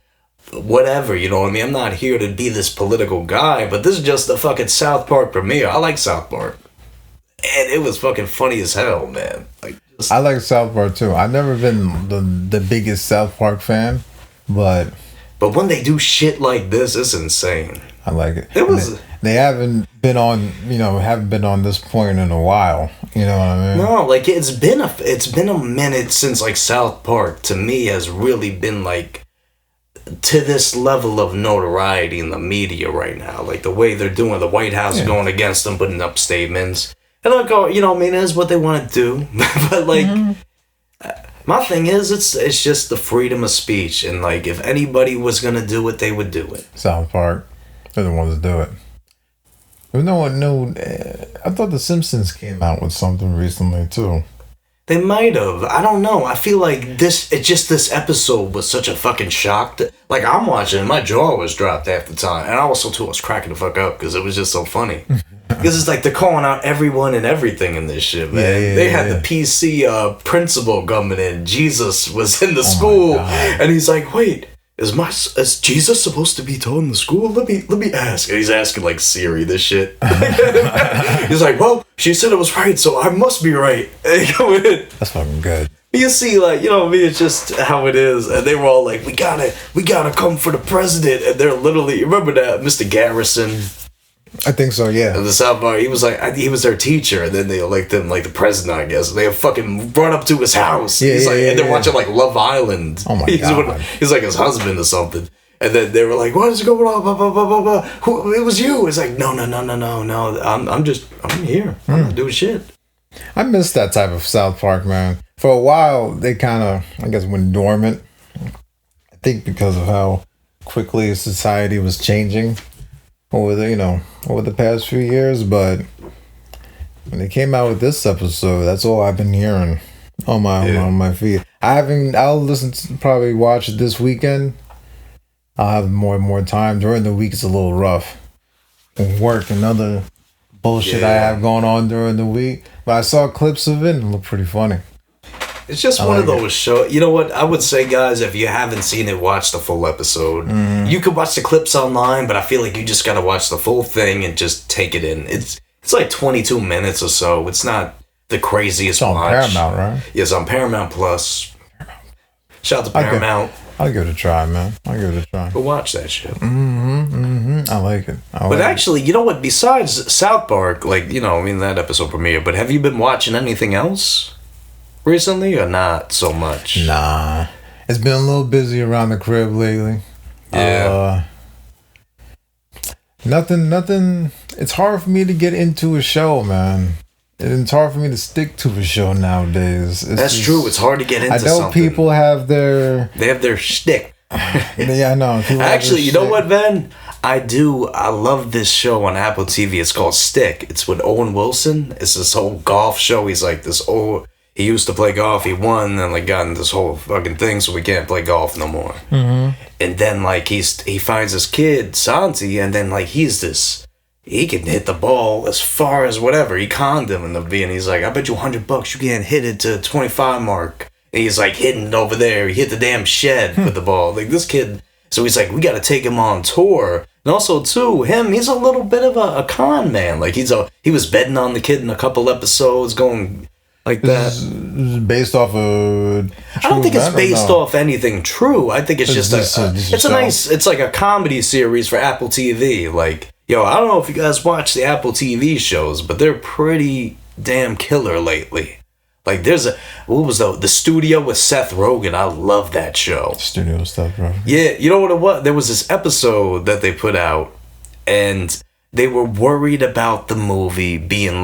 whatever, you know what I mean? I'm not here to be this political guy, but this is just the fucking South Park premiere. I like South Park. And it was fucking funny as hell, man. Like, I like South Park, too. I've never been the biggest South Park fan, but when they do shit like this, it's insane. I like it. It was... They haven't been on this point in a while. You know what I mean? No, like it's been a minute since like South Park to me has really been like to this level of notoriety in the media right now. Like the way they're doing, the White House is going against them, putting up statements. And like, oh, you know, I mean, that's what they want to do. But like, my thing is, it's just the freedom of speech, and like if anybody was gonna do it, they would do it. South Park, they're the ones that do it. But no one knew. I thought The Simpsons came out with something recently too. They might have. I don't know. I feel like this episode was such a fucking shock. Like, I'm watching, my jaw was dropped half the time. And I also, too, was cracking the fuck up because it was just so funny. Because it's like they're calling out everyone and everything in this shit, man. Yeah, they had the PC principal coming in. Jesus was in the school. And he's like, wait, is Jesus supposed to be taught in the school? Let me ask. And he's asking like Siri this shit. He's like, well, she said it was right, so I must be right. That's fucking good. You see, like, you know what I mean? It's just how it is. And they were all like, we gotta come for the president. And they're literally, remember that, Mr. Garrison? I think so, yeah. And the South Park, he was their teacher, and then they elect him like the president, I guess. They fucking brought up to his house. Yeah, and they're watching like Love Island. Oh my God. He's like his husband or something. And then they were like, "What is going on? Blah, blah, blah, blah, blah. Who, it was you." It's like, no. I'm here. I'm not doing shit. I miss that type of South Park, man. For a while, they kind of, I guess, went dormant. I think because of how quickly society was changing over the past few years. But when they came out with this episode, that's all I've been hearing on my feed. I'll probably watch it this weekend. I'll have more and more time. During the week, it's a little rough. Work and other bullshit I have going on during the week. But I saw clips of it and it looked pretty funny. It's just one of those shows. You know what? I would say, guys, if you haven't seen it, watch the full episode. You could watch the clips online, but I feel like you just got to watch the full thing and just take it in. It's like 22 minutes or so. It's not the craziest watch. It's on Paramount, right? Yes, on Paramount Plus. Shout out to Paramount. I'll give it a try, man. But watch that shit. I like it. But actually, you know what? Besides South Park, that episode premiere, but have you been watching anything else recently or not so much? Nah. It's been a little busy around the crib lately. Yeah. Nothing. It's hard for me to get into a show, man. It's hard for me to stick to a show nowadays. That's true. It's hard to get into something. I know people have their... They have their shtick. Yeah, I know. Actually, you know what, Ben? I do. I love this show on Apple TV. It's called Stick. It's with Owen Wilson. It's this whole golf show. He's like this old... He used to play golf. He won and got in this whole fucking thing, so we can't play golf no more. And then he finds this kid, Santi, and then he's this... He can hit the ball as far as whatever. He conned him in the beginning. He's like, I bet you $100 you can't hit it to 25 mark. And he's like hitting it over there. He hit the damn shed with the ball. Like this kid. So he's like, we got to take him on tour. And also too, he's a little bit of a con man. Like he was betting on the kid in a couple episodes, going like that. This is based off of. I don't think it's based off anything true. I think it's just it's like a comedy series for Apple TV. Like. Yo, I don't know if you guys watch the Apple TV shows, but they're pretty damn killer lately. Like there's the Studio with Seth Rogen. I love that show. Studio with Seth Rogen. Yeah, you know what it was? There was this episode that they put out, and they were worried about the movie being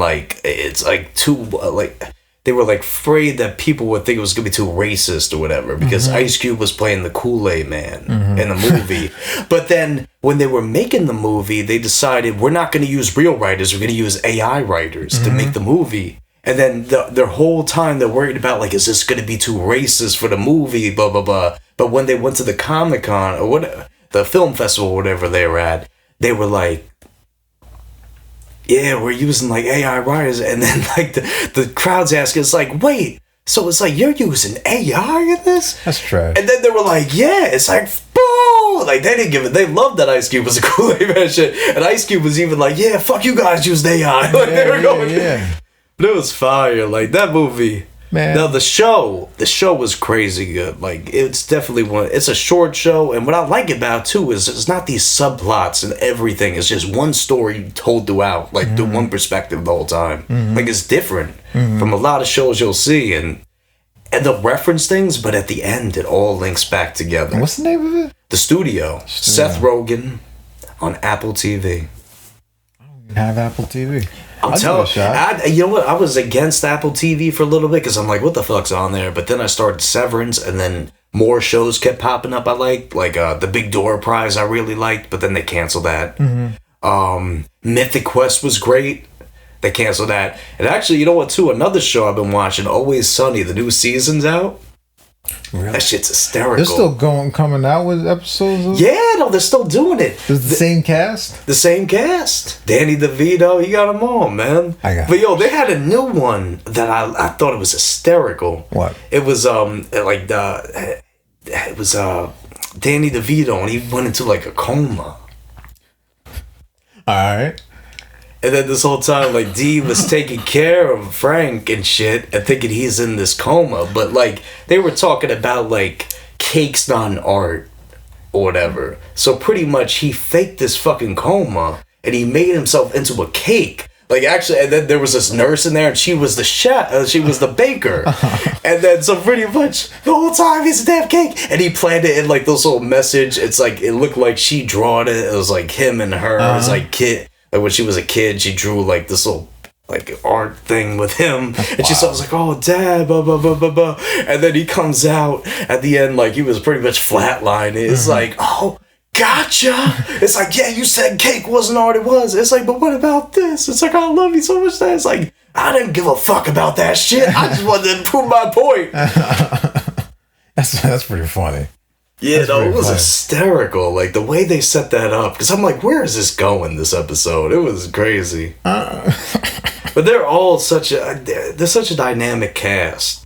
they were afraid that people would think it was gonna be too racist or whatever because Ice Cube was playing the Kool-Aid Man in the movie. But then when they were making the movie, they decided we're not gonna use real writers, we're gonna use AI writers to make the movie. And then their whole time they're worried about is this gonna be too racist for the movie, blah blah blah. But when they went to the Comic-Con or whatever, the film festival or whatever they were at, they were like, yeah, we're using AI writers, and then the crowd's asking, it's like, wait, so it's you're using AI in this? That's trash. And then they were like, yeah, it's boo! They didn't give it. They loved that Ice Cube was a Kool-Aid Man shit, and Ice Cube was even yeah, fuck you guys used AI. They were going, but it was fire. That movie. Man. Now the show was crazy good. It's definitely it's a short show, and what I like about it too is it's not these subplots and everything. It's just one story told throughout, the one perspective the whole time. It's different from a lot of shows you'll see, and they'll reference things, but at the end it all links back together. What's the name of it? The Studio. Seth Rogen on Apple TV. I don't even have Apple TV. I'm telling you, you know what? I was against Apple TV for a little bit because I'm like, what the fuck's on there? But then I started Severance, and then more shows kept popping up I liked. The Big Door Prize I really liked, but then they canceled that. Mythic Quest was great. They canceled that. And actually, you know what, too? Another show I've been watching, Always Sunny, the new season's out. Really? That shit's hysterical. They're still coming out with episodes? Yeah, no, they're still doing it. The same cast? The same cast. Danny DeVito, he got them all, man. But yo, they had a new one that I thought it was hysterical. What? It was Danny DeVito, and he went into a coma. Alright. And then this whole time, Dee was taking care of Frank and shit and thinking he's in this coma. But, they were talking about, cake's not an art or whatever. So pretty much he faked this fucking coma. and he made himself into a cake. Like, actually, and then there was this nurse in there, and she was the chef, she was the baker. And then, so pretty much, the whole time, he's a damn cake. And he planned it in, like, this little message. It's like, it looked like she drawed it. It was, like, him and her. It was, like, kid. Like, when she was a kid, she drew, like, this little, like, art thing with him. And she was like, oh, Dad, blah, blah, blah, blah, blah. And then he comes out at the end, like, he was pretty much flatlined. It's like, oh, gotcha. It's like, yeah, you said cake wasn't all it was. It's like, but what about this? It's like, I love you so much that it's like, I didn't give a fuck about that shit. I just wanted to prove my point. That's pretty funny. Yeah, no, it was hysterical. Like, the way they set that up. Because I'm like, where is this going, this episode? It was crazy. But they're all such a dynamic cast.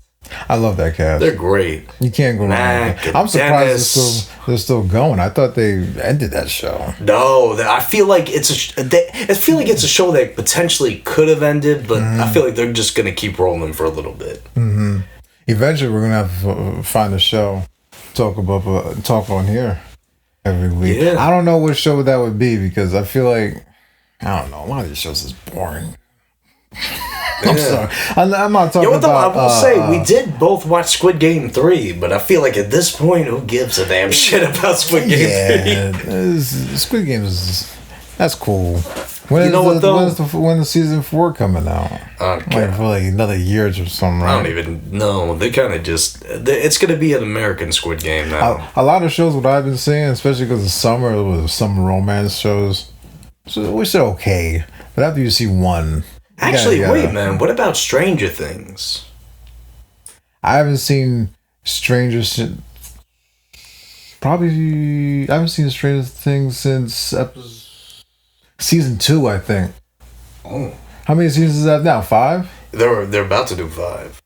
I love that cast. They're great. You can't go wrong. I'm surprised they're still going. I thought they ended that show. No, I feel like it's a show that potentially could have ended, but I feel like they're just gonna keep rolling for a little bit. Mm-hmm. Eventually, we're gonna have to find a show talk on here every week. Yeah. I don't know what show that would be because I feel like I don't know. A lot of these shows is boring. I'm sorry. I'm not talking about... I will say, we did both watch Squid Game 3, but I feel like at this point, who gives a damn shit about Squid Game 3? Squid Game is... That's cool. When is season 4 coming out? Like for like another year or something, right? I don't even know. They kind of just... It's going to be an American Squid Game now. A lot of shows, what I've been seeing, especially because of summer, it was some romance shows, which are okay. But after you see one... Actually, wait, man. What about Stranger Things? I haven't seen Stranger Things since season 2, I think. Oh. How many seasons is that now? 5? They're about to do 5.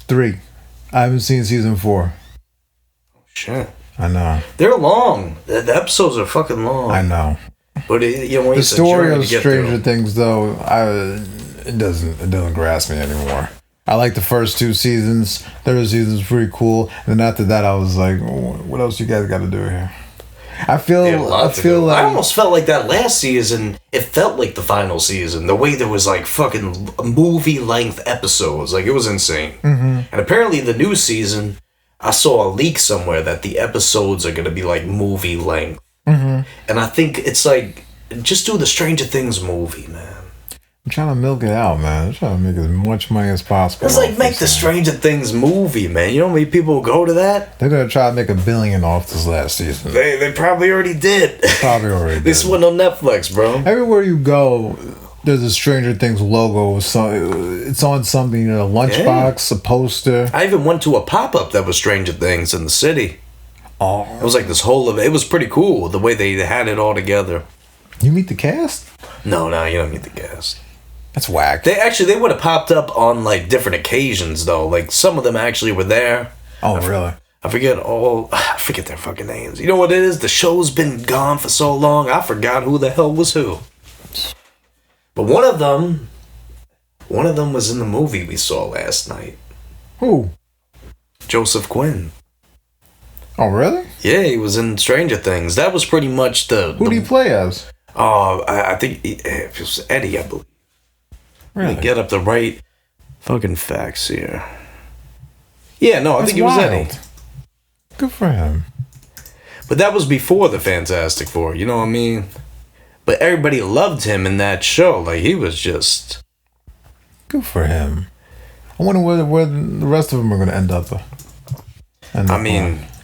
3. I haven't seen season 4. Oh, shit. I know. They're long. The episodes are fucking long. I know. But the story of Stranger Things, though, it doesn't grasp me anymore. I like the first 2 seasons. Third season's pretty cool. And then after that, I was like, what else you guys got to do here? I almost felt like that last season. It felt like the final season. The way there was like fucking movie length episodes, like it was insane. Mm-hmm. And apparently, the new season, I saw a leak somewhere that the episodes are gonna be like movie length. Mm-hmm. And I think it's like, just do the Stranger Things movie, man. I'm trying to milk it out, man. I'm trying to make as much money as possible. It's like, make the Stranger Things movie, man. You know how many people will go to that? They're going to try to make $1 billion off this last season. They probably already did. This went on Netflix, bro. Everywhere you go, there's a Stranger Things logo. It's on something, a lunchbox, a poster. I even went to a pop-up that was Stranger Things in the city. Oh. It was like this whole... It was pretty cool, the way they had it all together. You meet the cast? No, you don't meet the cast. That's whack. They would have popped up on like different occasions though. Like some of them actually were there. Oh, really? I forget their fucking names. You know what it is? The show's been gone for so long. I forgot who the hell was who. But one of them was in the movie we saw last night. Who? Joseph Quinn. Oh, really? Yeah, he was in Stranger Things. That was pretty much Who did he play as? Oh, I think it was Eddie, I believe. Really? Let me get up the right fucking facts here. Yeah, no, I think it was Eddie. Good for him. But that was before the Fantastic Four, you know what I mean? But everybody loved him in that show. Like, he was just... Good for him. I wonder where the rest of them are going to end up.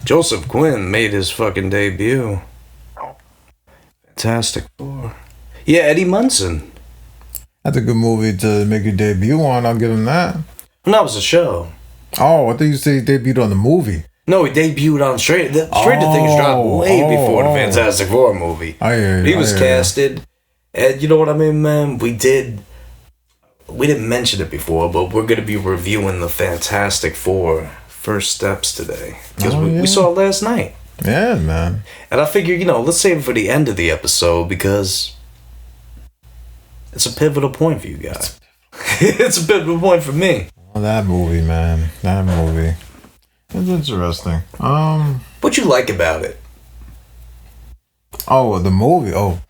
Joseph Quinn made his fucking debut. Fantastic Four. Yeah, Eddie Munson. That's a good movie to make your debut on. I'll give him that. And that was a show. Oh, I thought you said he debuted on the movie. No, he debuted on Stranger Things dropped way before the Fantastic Four movie. I hear you. He was casted. And you know what I mean, man? We didn't mention it before, but we're going to be reviewing the Fantastic Four First Steps today. Because we saw it last night. Yeah, man. And I figure, let's save it for the end of the episode because it's a pivotal point for you guys. It's a pivotal point for me. Oh, that movie, man. That movie. It's interesting. What you like about it? Oh, the movie? Oh,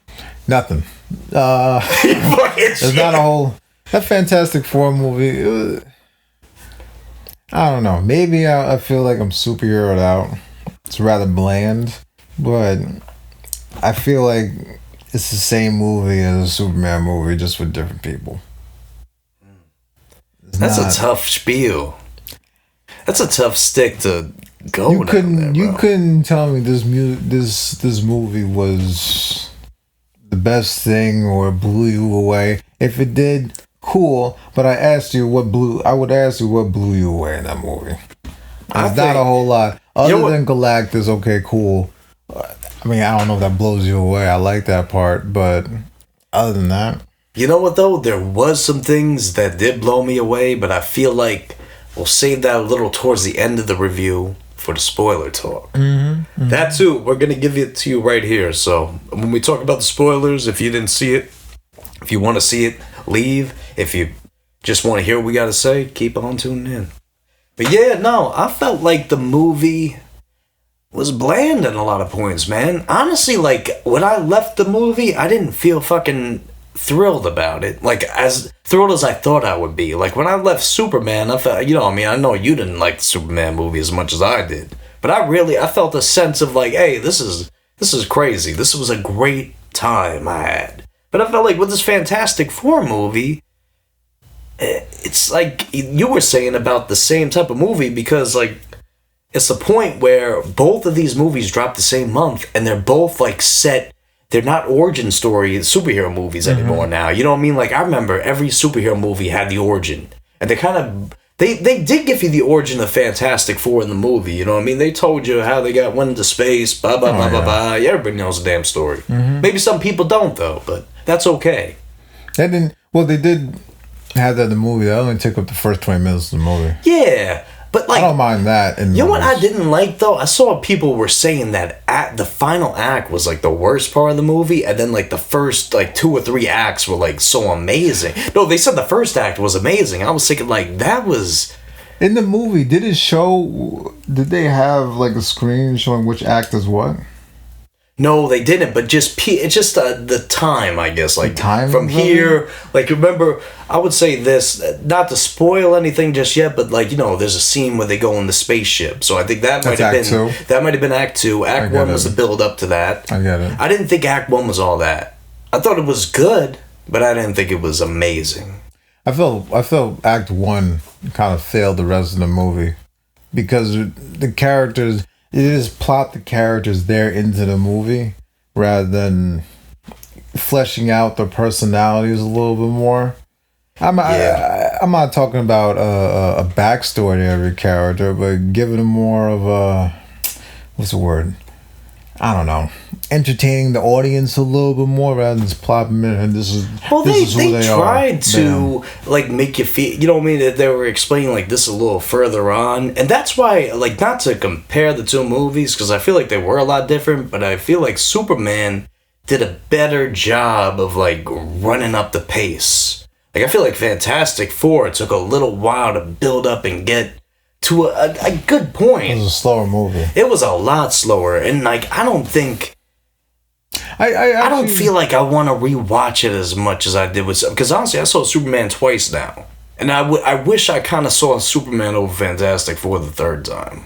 nothing. There's not a whole... That Fantastic Four movie... I don't know. Maybe I feel like I'm superheroed out. It's rather bland. But I feel like it's the same movie as a Superman movie, just with different people. That's a tough spiel. That's a tough stick to go down there, bro. You couldn't tell me this movie was the best thing or blew you away. If it did, cool. But I would ask you what blew you away in that movie. There's not a whole lot other than Galactus. Okay, cool. I mean, I don't know if that blows you away. I like that part, but other than that, you know what though? There was some things that did blow me away, but I feel like we'll save that a little towards the end of the review for the spoiler talk. That too, we're gonna give it to you right here. So when we talk about the spoilers, if you didn't see it, if you want to see it, leave. If you just want to hear what we got to say, keep on tuning in. But yeah, no, I felt like the movie was bland in a lot of points, man. Honestly, like, when I left the movie, I didn't feel fucking thrilled about it. Like, as thrilled as I thought I would be. Like, when I left Superman, I felt, I know you didn't like the Superman movie as much as I did. But I felt a sense of like, hey, this is crazy. This was a great time I had. But I felt like with this Fantastic Four movie, it's like you were saying about the same type of movie, because like it's the point where both of these movies drop the same month and they're both like set. They're not origin story superhero movies anymore now. You know what I mean? Like I remember every superhero movie had the origin, and they did give you the origin of Fantastic Four in the movie. You know what I mean? They told you how they went into space. Blah blah blah blah blah. Yeah, everybody knows the damn story. Maybe some people don't though, but that's okay. They did have that in the movie. That only took up the first 20 minutes of the movie. Yeah, but like I don't mind that. You know what I didn't like though? I saw people were saying that the final act was like the worst part of the movie, and then like the first like 2 or 3 acts were like so amazing. No, they said the first act was amazing. I was thinking like that was in the movie. Did they have like a screen showing which act is what? No, they didn't, but it's just the time, I guess. Like, time from here, like, remember, I would say this, not to spoil anything just yet, but, like, there's a scene where they go in the spaceship. So I think that might have been Act 2. Act 1 was the build up to that. I get it. I didn't think Act 1 was all that. I thought it was good, but I didn't think it was amazing. I felt Act 1 kind of failed the rest of the movie because the characters... It just plot the characters there into the movie rather than fleshing out their personalities a little bit more. I'm not talking about a backstory to every character, but giving them more of a, what's the word? I don't know. Entertaining the audience a little bit more rather than just plop them in and this is they tried to like make you feel, you know what I mean, that they were explaining like this a little further on, and that's why, like, not to compare the two movies because I feel like they were a lot different, but I feel like Superman did a better job of like running up the pace. Like I feel like Fantastic Four took a little while to build up and get to a good point. It was a slower movie. It was a lot slower, and like I don't think I don't feel like I want to rewatch it as much as I did with, because honestly I saw Superman twice now, and I wish I kind of saw Superman over Fantastic Four the third time.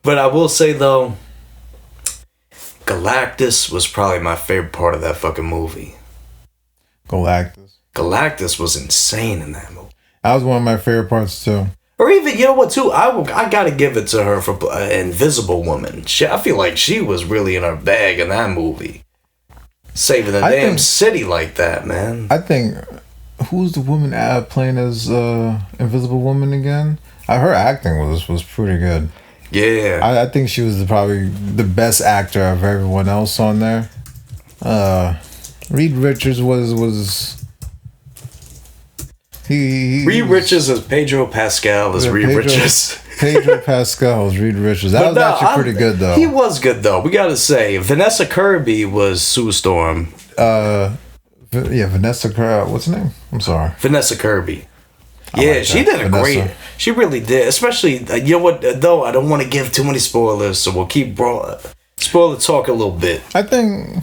But I will say though, Galactus was probably my favorite part of that fucking movie. Galactus was insane in that movie. That was one of my favorite parts too. Or even, you know what, too? I gotta give it to her for Invisible Woman. I feel like she was really in her bag in that movie, saving the damn city like that, man. I think who's the woman playing as Invisible Woman again? Her acting was pretty good. Yeah, I think she was probably the best actor of everyone else on there. Reed Richards was. Reed Richards as Pedro Pascal as Reed Richards. Pedro Pascal as Reed Richards. That was actually pretty good, though. He was good, though. We gotta say, Vanessa Kirby was Sue Storm. Vanessa Kirby. What's her name? I'm sorry. Vanessa Kirby. Yeah, she did a great. She really did. Especially, you know what? Though I don't want to give too many spoilers, so we'll keep spoilers Spoiler talk a little bit. I think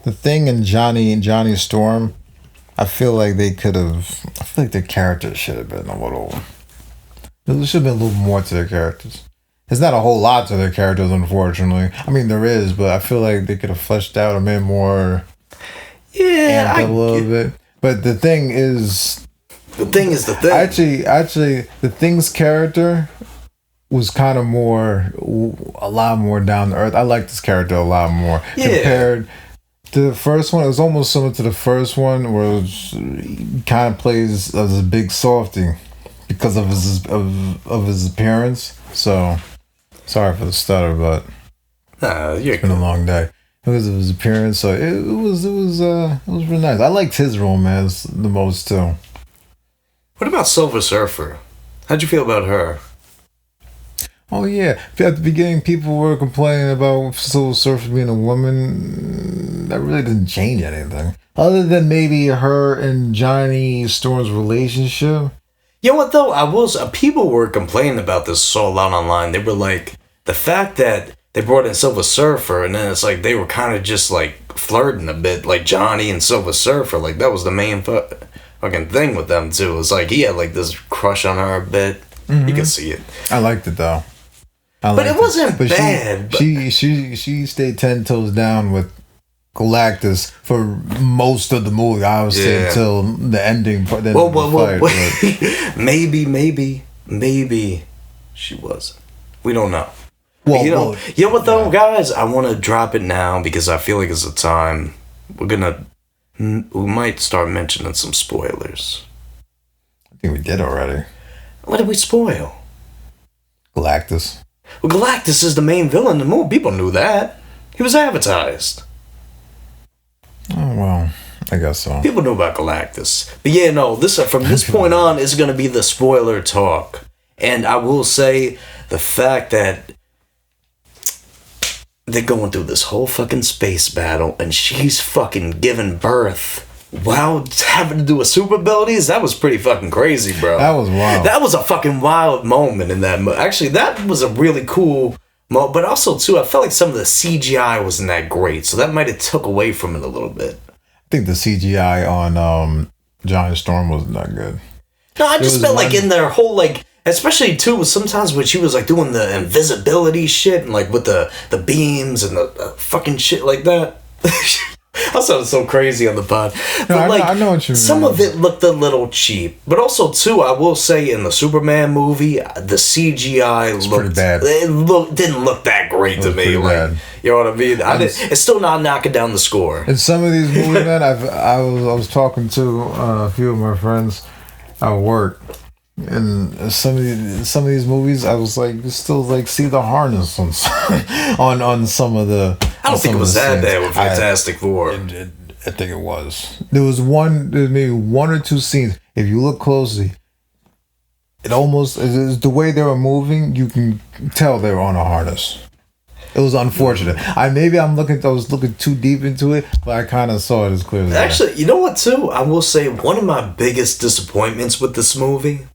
the Thing and Johnny Storm, I feel like they could have. I feel like their characters should have been a little. There should have been a little more to their characters. There's not a whole lot to their characters, unfortunately. I mean, there is, but I feel like they could have fleshed out a bit more. Yeah, a little bit. But the thing is the thing. Actually, the Thing's character was kind of a lot more down to earth. I like this character a lot more compared to the first one. It was almost similar to the first one, where he kind of plays as a big softy because of his appearance. So, sorry for the stutter, but it's been a long day. Because of his appearance, so it was really nice. I liked his romance the most too. What about Silver Surfer? How'd you feel about her? Oh yeah, at the beginning, people were complaining about Silver Surfer being a woman. That really didn't change anything, other than maybe her and Johnny Storm's relationship. You know what though? People were complaining about this so loud online. They were like, the fact that they brought in Silver Surfer, and then it's like they were kind of just like flirting a bit, like Johnny and Silver Surfer. Like that was the main fucking thing with them too. It was like he had like this crush on her a bit. You could see it. I liked it though. But it wasn't bad. She stayed 10 toes down with Galactus for most of the movie, obviously, until the ending. Maybe she wasn't. We don't know. You know what though, guys? I want to drop it now because I feel like it's a time we might start mentioning some spoilers. I think we did already. What did we spoil? Galactus. Well, Galactus is the main villain in the movie. People knew that. He was advertised. Oh, well, I guess so. People knew about Galactus. But yeah, no, from this point on is going to be the spoiler talk. And I will say the fact that they're going through this whole fucking space battle and she's fucking giving birth while having to do with super abilities, that was pretty fucking crazy, bro. That was wild. That was a fucking wild moment in that Actually, that was a really cool moment. But also, too, I felt like some of the CGI wasn't that great. So that might have took away from it a little bit. I think the CGI on Johnny Storm wasn't that good. No, I just felt like in their whole, like, especially too sometimes when she was like doing the invisibility shit and like with the beams and the fucking shit like that. I sounded so crazy on the pod. But I know what you mean. Some of it looked a little cheap. But also too, I will say in the Superman movie, the CGI looked pretty bad. Didn't look that great to me. Like, you know what I mean? It's still not knocking down the score. In some of these movies, man, I was talking to a few of my friends at work. And some of these movies, I was like, you still like see the harness on some of the. I don't think it was that bad with Fantastic Four. I think it was. There was maybe one or two scenes. If you look closely, it almost is the way they were moving. You can tell they were on a harness. It was unfortunate. I was looking too deep into it, but I kind of saw it as clearly. Actually, you know what? Too, I will say one of my biggest disappointments with this movie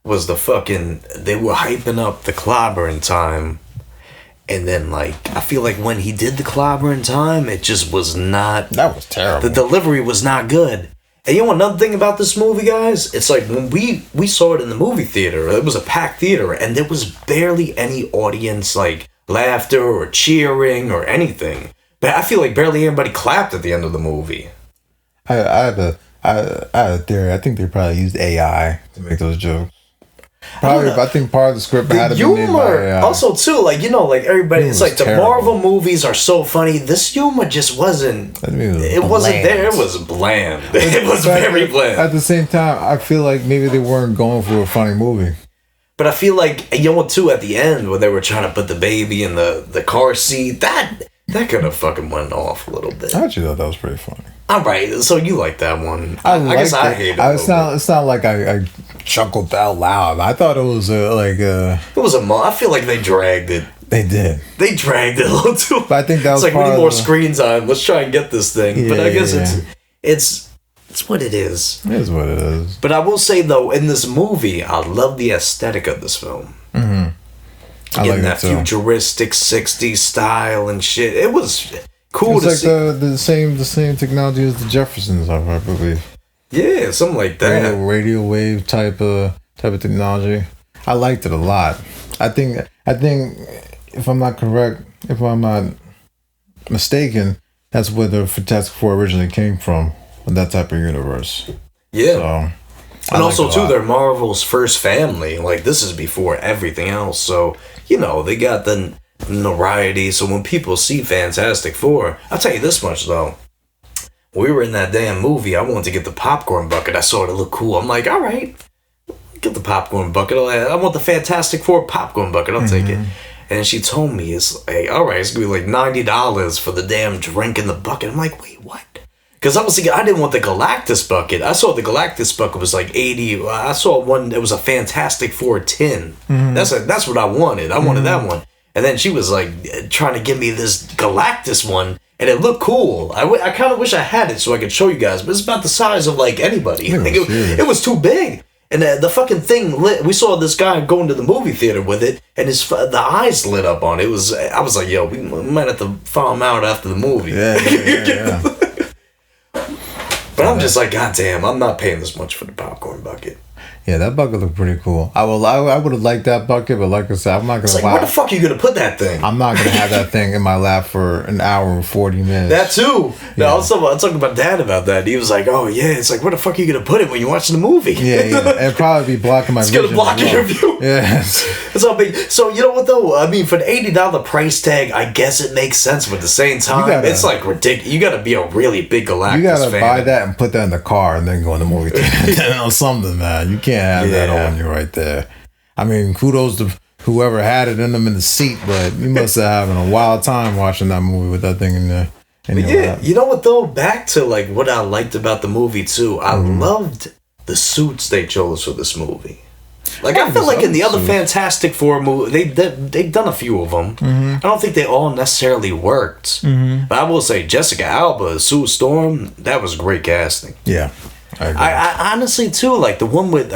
was they were hyping up the clobbering time, and then like I feel like when he did the clobbering time, it just was not. That was terrible. The delivery was not good. And you know another thing about this movie, guys? It's like when we saw it in the movie theater, it was a packed theater, and there was barely any audience like laughter or cheering or anything. But I feel like barely anybody clapped at the end of the movie. I had a theory. I think they probably used AI to make those jokes. Probably, I think part of the script had to be made by AI. Also, too, like, you know, like everybody, it's like terrible. The Marvel movies are so funny. This humor just wasn't. It wasn't there. It was bland. It was very bland. At the same time, I feel like maybe they weren't going for a funny movie. But I feel like, you know what, too, at the end, when they were trying to put the baby in the car seat, that could have fucking went off a little bit. I actually thought that was pretty funny. All right, so you like that one. I guess I hate it. It's not like I chuckled out loud. I thought it was It was I feel like they dragged it. They did. They dragged it a little too. But I think that was like we need more screens on. Let's try and get this thing. Yeah, but I guess it's what it is. It is what it is. But I will say though, in this movie, I love the aesthetic of this film. Mm-hmm. Getting that futuristic 60s style and shit. It was cool to see. It's like the same technology as the Jeffersons, I believe. Yeah, something like that. Radio wave type of technology. I liked it a lot. I think if I'm not mistaken, that's where the Fantastic Four originally came from, that type of universe. Yeah. So, and also, too, they're Marvel's first family. Like, this is before everything else. So, they got the notoriety. So when people see Fantastic Four, I'll tell you this much, though. When we were in that damn movie, I wanted to get the popcorn bucket. I saw it look cool. I'm like, all right, get the popcorn bucket. I want the Fantastic Four popcorn bucket. I'll take it. And she told me, it's like, all right, it's going to be like $90 for the damn drink in the bucket. I'm like, wait, what? Because I was thinking, I didn't want the Galactus bucket. I saw the Galactus bucket was like 80. I saw one that was a Fantastic Four tin. That's what I wanted. I wanted that one. And then she was like trying to give me this Galactus one. And it looked cool. I kind of wish I had it so I could show you guys. But it's about the size of like anybody. It was too big. And the fucking thing lit. We saw this guy going to the movie theater with it, and the eyes lit up on it. I was like, yo, we might have to follow him out after the movie. Yeah. But I'm just like, God damn, I'm not paying this much for the popcorn bucket. Yeah, that bucket looked pretty cool. I would have liked that bucket, but like I said, I'm not gonna. Where the fuck are you gonna put that thing? I'm not gonna have that thing in my lap for an hour and 40 minutes. That too. Yeah. No, I was talking about Dad about that. He was like, "Oh yeah," it's like, where the fuck are you gonna put it when you're watching the movie? Yeah. It'd probably be blocking my vision. It's gonna block your view. Yes. It's all big. So you know what though? I mean, for the $80 price tag, I guess it makes sense. But at the same time, it's like ridiculous. You gotta be a really big Galactus fan. You gotta buy that and put that in the car and then go in the movie theater or something, man. You can't have that on you right there. I mean, kudos to whoever had it in them in the seat, but you must have having a wild time watching that movie with that thing in there. You know what though? Back to like what I liked about the movie too. I loved the suits they chose for this movie. Like I feel like in the other Fantastic Four movie, they've done a few of them. I don't think they all necessarily worked, but I will say Jessica Alba, Sue Storm, that was great casting. Yeah, I honestly too like the one with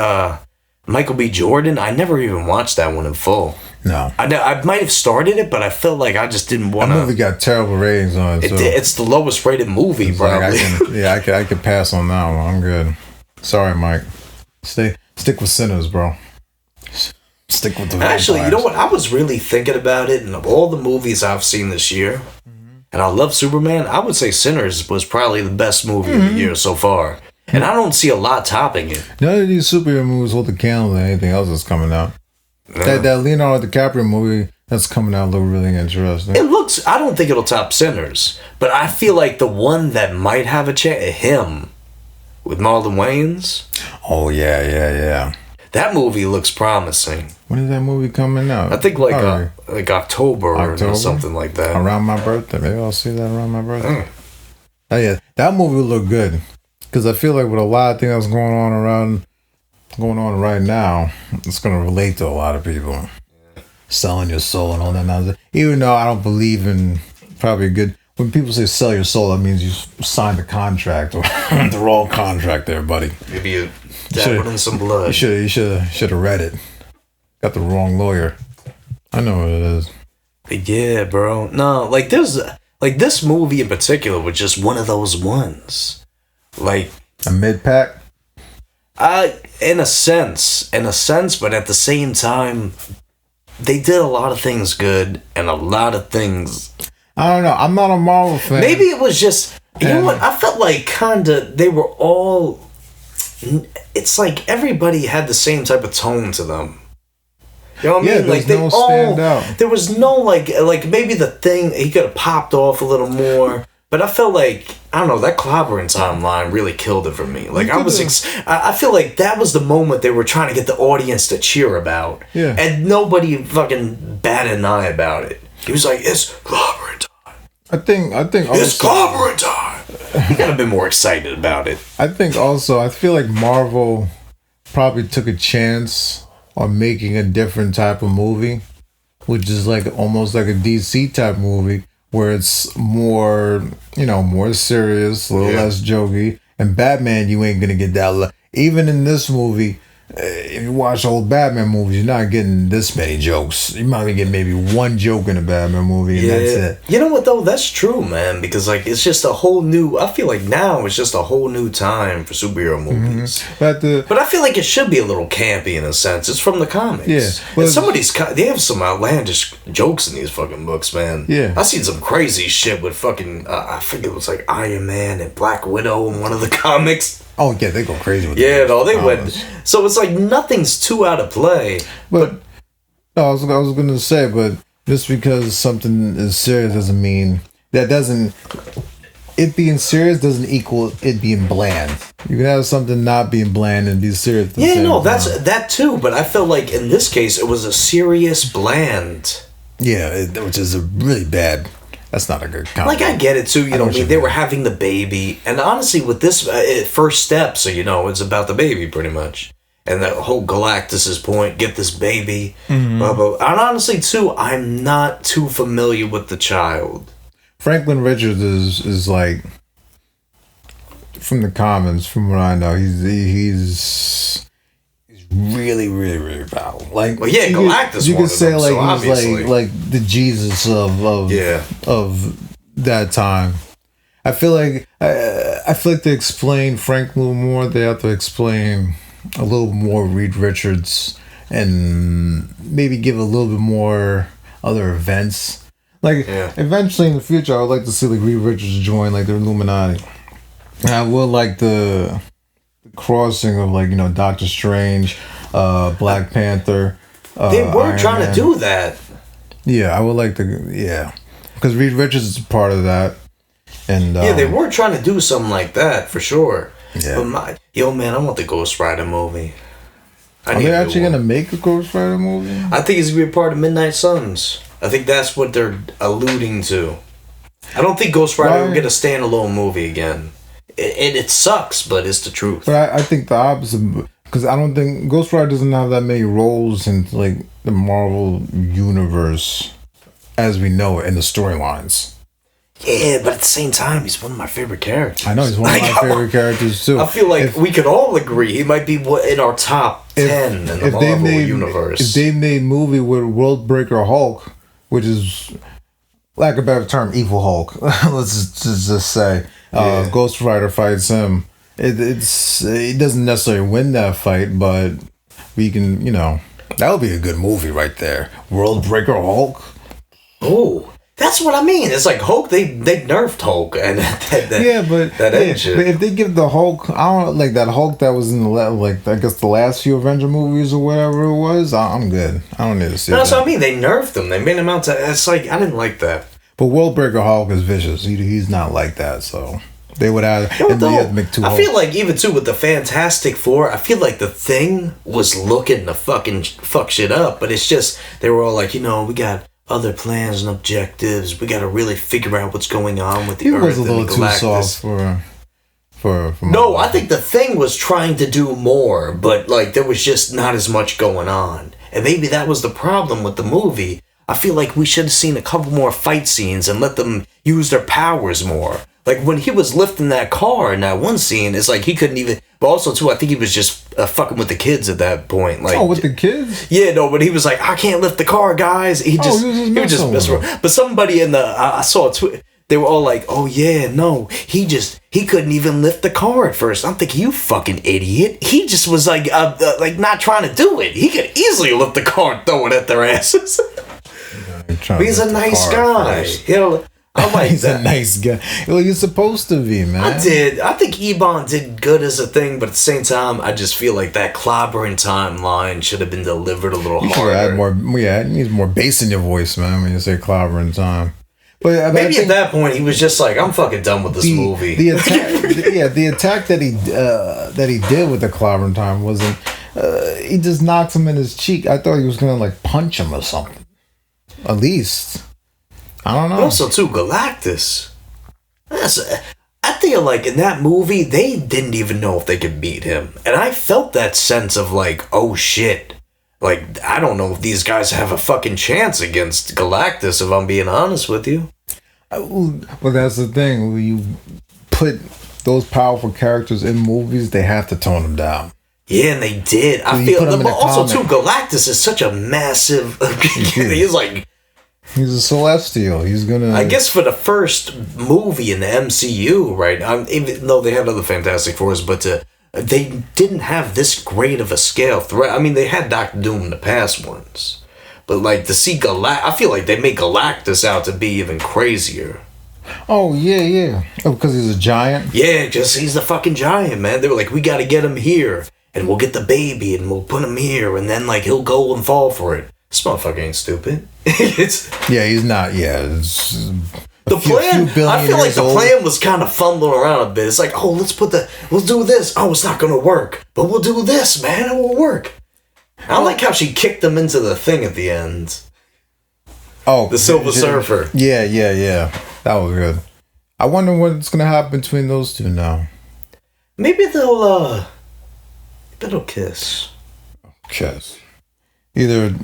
Michael B. Jordan. I never even watched that one in full. No, I might have started it, but I felt like I just didn't want to. That movie got terrible ratings on it. It's the lowest rated movie, probably. Like I could pass on that one. I'm good. Sorry, Mike. Stick with Sinners, bro. Stick with the vampires. Actually, you know what? I was really thinking about it, and of all the movies I've seen this year, and I love Superman, I would say Sinners was probably the best movie of the year so far. And I don't see a lot topping it. None of these superhero movies hold the candle to anything else that's coming out. Yeah. That Leonardo DiCaprio movie that's coming out look really interesting. I don't think it'll top Sinners, but I feel like the one that might have a chance, him, with Marlon Wayans. Oh, yeah. That movie looks promising. When is that movie coming out? I think like October or something like that. Around my birthday. Maybe I'll see that around my birthday. Oh, yeah. That movie will look good. Because I feel like with a lot of things that's going on right now, it's going to relate to a lot of people. Selling your soul and all that nonsense. Even though I don't believe in probably good... When people say sell your soul, that means you signed a contract or the wrong contract there, buddy. Maybe you dabbled in some blood. You should have read it. Got the wrong lawyer. I know what it is. Yeah, bro. No, like this movie in particular was just one of those ones. Like a mid-pack? In a sense, but at the same time, they did a lot of things good and a lot of things. I don't know. I'm not a Marvel fan. Maybe it was just, you know what? I felt like they were all, it's like everybody had the same type of tone to them. You know what I mean? Like they all, there was no like maybe the thing, he could have popped off a little more. But I felt like, I don't know, that clobbering timeline really killed it for me. Like, I feel like that was the moment they were trying to get the audience to cheer about. Yeah. And nobody fucking batted an eye about it. He was like, it's clobbering time. I think it's clobbering time. You gotta be more excited about it. I think also, I feel like Marvel probably took a chance on making a different type of movie, which is like almost like a DC type movie. Where it's more, more serious, a little less jokey. And Batman, you ain't gonna get that. Even in this movie, if you watch old Batman movies, you're not getting this many jokes. You might get maybe one joke in a Batman movie, and that's it. You know what though? That's true, man. Because like it's just a whole new. I feel like now it's just a whole new time for superhero movies. Mm-hmm. But I feel like it should be a little campy in a sense. It's from the comics. Yeah. And they have some outlandish jokes in these fucking books, man. Yeah. I seen some crazy shit with fucking. I think it was like Iron Man and Black Widow in one of the comics. Oh yeah, they go crazy with they went. So it's like nothing's too out of play. But no, I was gonna say, but just because something is serious doesn't mean it being serious doesn't equal it being bland. You can have something not being bland and be serious. That's that too. But I felt like in this case it was a serious bland. Yeah, which is a really bad. That's not a good comment. Like, I get it, too. They were having the baby. And honestly, with this first step, so, it's about the baby, pretty much. And that whole Galactus's point, get this baby, blah, blah. And honestly, too, I'm not too familiar with the child. Franklin Richards is like, from the comics, from what I know, he's really, really, really powerful. Like, well, yeah, Galactus. You could say them, like so he's obviously. like the Jesus of that time. I feel like to explain Frank a little more, they have to explain a little more Reed Richards and maybe give a little bit more other events. Like eventually in the future, I would like to see like Reed Richards join like the Illuminati. And I would like the crossing of like Doctor Strange, Black Panther. They were trying to do that. Yeah, I would like to. Because Reed Richards is part of that, and they were trying to do something like that for sure. Yeah. But man, I want the Ghost Rider movie. Are they actually gonna make a Ghost Rider movie? I think it's gonna be a part of Midnight Suns. I think that's what they're alluding to. I don't think Ghost Rider will get a standalone movie again. It sucks, but it's the truth. But I think the opposite, because I don't think Ghost Rider doesn't have that many roles in like the Marvel universe as we know it in the storylines. Yeah, but at the same time, he's one of my favorite characters. I know he's one of my favorite characters too. I feel like we could all agree he might be in our top 10 in the Marvel universe. If they made a movie with World Breaker Hulk, which is, lack of a better term, Evil Hulk, let's just say. Ghost Rider fights him. It doesn't necessarily win that fight, but we can, that would be a good movie right there. World Breaker Hulk. Oh, that's what I mean. It's like Hulk. They nerfed Hulk and but if they give the Hulk, I don't like that Hulk that was in the last few Avenger movies or whatever it was. I'm good. I don't need to see that. That's what I mean. They nerfed him. They made him out to. It's like I didn't like that. But World Breaker Hulk is vicious. He's not like that, so they would have. I feel like even too with the Fantastic Four, I feel like the Thing was looking to fucking fuck shit up, but it's just they were all like, we got other plans and objectives. We got to really figure out what's going on with the Earth. He was a little too soft for. No, I think the Thing was trying to do more, but like there was just not as much going on, and maybe that was the problem with the movie. I feel like we should have seen a couple more fight scenes and let them use their powers more. Like when he was lifting that car in that one scene, it's like he couldn't even. But also too, I think he was just fucking with the kids at that point. Like, with the kids? Yeah, no, but he was like, I can't lift the car, guys. He was just messing around. But somebody in I saw a tweet. They were all like, oh yeah, no, he couldn't even lift the car at first. I'm thinking, you fucking idiot. He just was like not trying to do it. He could easily lift the car and throw it at their asses. But he's a nice guy. I like he's that. A nice guy. Well, you're supposed to be, man. I think Ebon did good as a thing, but at the same time, I just feel like that clobbering timeline should have been delivered a little harder. It needs more bass in your voice, man, when you say clobbering time. But maybe at that point he was just like, I'm fucking done with this movie. The attack that he did with the clobbering time wasn't. He just knocked him in his cheek. I thought he was gonna like punch him or something. At least. I don't know. Also, too, Galactus. I feel like in that movie, they didn't even know if they could beat him. And I felt that sense of like, oh shit. Like, I don't know if these guys have a fucking chance against Galactus, if I'm being honest with you. Well, that's the thing. When you put those powerful characters in movies, they have to tone them down. Yeah, and they did. I feel, but also too, Galactus is such a massive. He's like, he's a Celestial. He's gonna. I guess for the first movie in the MCU, right? Even though they had other Fantastic Fours, but they didn't have this great of a scale threat. I mean, they had Doctor Doom in the past ones, but like to see I feel like they made Galactus out to be even crazier. Oh, yeah. Oh, because he's a giant? Yeah, just he's the fucking giant, man. They were like, we got to get him here, and we'll get the baby, and we'll put him here, and then, like, he'll go and fall for it. This motherfucker ain't stupid. He's not, the plan, I feel like the plan was kind of fumbling around a bit. It's like, oh, we'll do this. Oh, it's not going to work, but we'll do this, man. It will work. I like how she kicked them into the thing at the end. Oh, the Silver Surfer. Yeah. That was good. I wonder what's gonna happen between those two now. Maybe they'll kiss. Kiss. Either.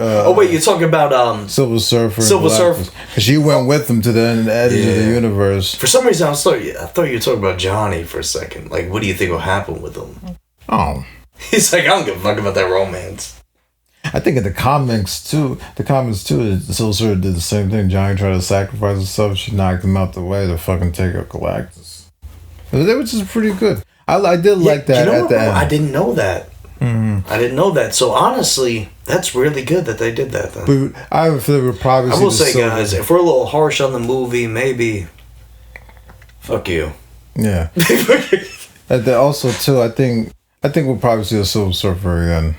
Oh wait, you're talking about Silver Surfer. Silver Surfer. Because she went with them to the edge of the universe. For some reason, I thought you were talking about Johnny for a second. Like, what do you think will happen with him? Oh. He's like, I don't give a fuck about that romance. I think in the comics too, the Silver Surfer did the same thing. Johnny tried to sacrifice himself. She knocked him out the way to fucking take out Galactus. They were just pretty good. I did like that at the end. I didn't know that. Mm-hmm. I didn't know that. So honestly, that's really good that they did that. Then. But I feel we're probably. I will say, guys, if we're a little harsh on the movie, maybe. Fuck you. Yeah. And then also too, I think we'll probably see a Silver Surfer again.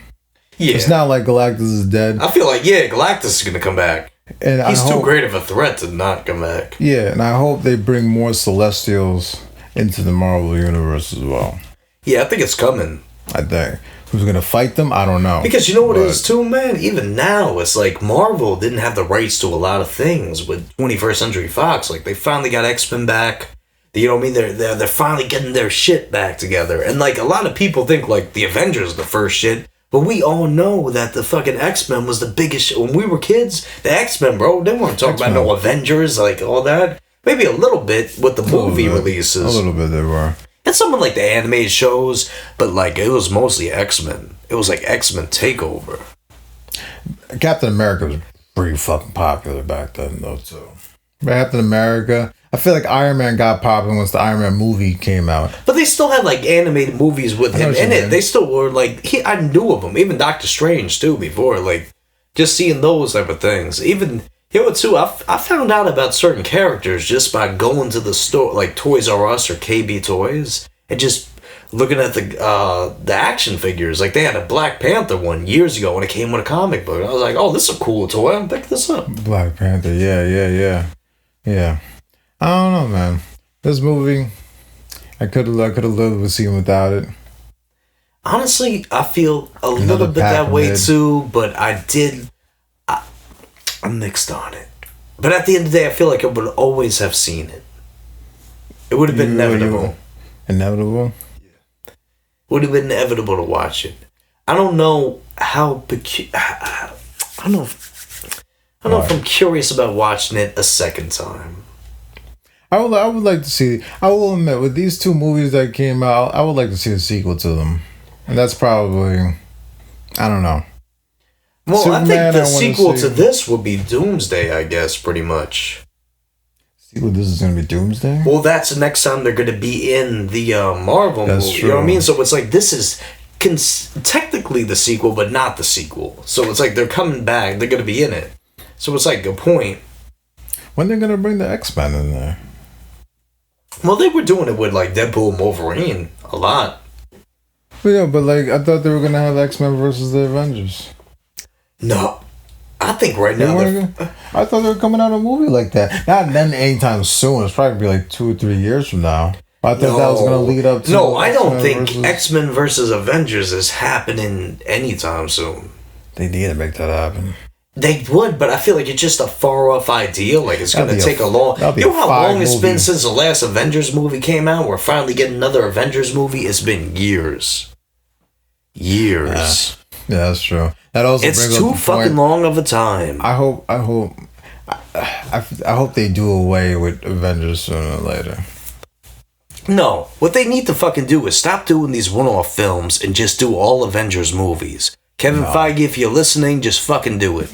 Yeah. It's not like Galactus is dead. I feel like, Galactus is going to come back. And he's too great of a threat to not come back. Yeah, and I hope they bring more Celestials into the Marvel Universe as well. Yeah, I think it's coming. I think. Who's going to fight them? I don't know. Because you know what it is too, man? Even now, it's like Marvel didn't have the rights to a lot of things with 21st Century Fox. Like, they finally got X-Men back. You know what I mean? They're finally getting their shit back together. And, like, a lot of people think, like, the Avengers are the first shit. But we all know that the fucking X-Men was the biggest shit. When we were kids, the X-Men, bro, they weren't talking about no Avengers, like all that. Maybe a little bit with the movie releases. A little bit they were. And some of like the animated shows, but like it was mostly X-Men. It was like X-Men Takeover. Captain America was pretty fucking popular back then, though, too. Captain America. I feel like Iron Man got popping once the Iron Man movie came out. But they still had like animated movies with him in it. They still were like, I knew of him. Even Doctor Strange too before. Like, just seeing those type of things. Even, too, I found out about certain characters just by going to the store, like Toys R Us or KB Toys, and just looking at the action figures. Like, they had a Black Panther one years ago when it came with a comic book. I was like, oh, this is a cool toy. I'm picking this up. Black Panther, yeah. I don't know, man. This movie, I could have lived with seeing without it. Honestly, I feel a little bit that way too, but I'm mixed on it. But at the end of the day, I feel like I would always have seen it. It would have been inevitable. Inevitable? Yeah. Would have been inevitable to watch it. I don't know how I don't know if I'm curious about watching it a second time. I would like to see. I will admit, with these two movies that came out, I would like to see a sequel to them, and that's probably, I don't know. Well, Superman, I think the sequel to this would be Doomsday, I guess, pretty much. Sequel, this is going to be Doomsday? Well, that's the next time they're going to be in the Marvel movie. True. You know what I mean? So it's like this is technically the sequel, but not the sequel. So it's like they're coming back. They're going to be in it. So it's like a point. When they're going to bring the X-Men in there? Well, they were doing it with, like, Deadpool and Wolverine a lot. Yeah, but, like, I thought they were going to have X-Men versus the Avengers. No. I think right now I thought they were coming out a movie like that. Not then anytime soon. It's probably going to be, like, 2 or 3 years from now. I thought that was going to lead up to... No, I don't think X-Men versus Avengers is happening anytime soon. They need to make that happen. They would, but I feel like it's just a far-off idea. Like, it's going to take a long... You know how long it's been since the last Avengers movie came out? We're finally getting another Avengers movie? It's been years. Years. Yeah, that's true. That also it's too fucking long of a time. I hope they do away with Avengers sooner or later. No, what they need to fucking do is stop doing these one-off films and just do all Avengers movies. Kevin Feige, if you're listening, just fucking do it.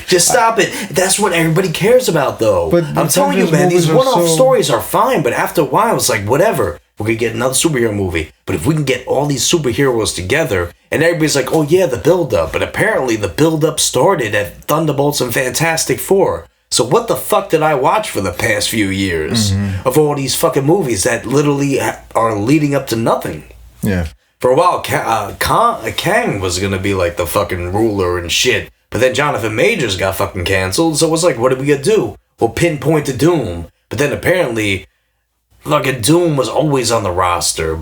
Just stop it. That's what everybody cares about, though. But I'm telling you, man, these one-off stories are fine, but after a while, it's like, whatever. We're going to get another superhero movie. But if we can get all these superheroes together, and everybody's like, oh yeah, the build-up. But apparently the build-up started at Thunderbolts and Fantastic Four. So what the fuck did I watch for the past few years of all these fucking movies that literally are leading up to nothing? Yeah. For a while, Kang was going to be like the fucking ruler and shit. But then Jonathan Majors got fucking canceled. So it was like, what are we going to do? We'll pinpoint to Doom. But then apparently, fucking Doom was always on the roster.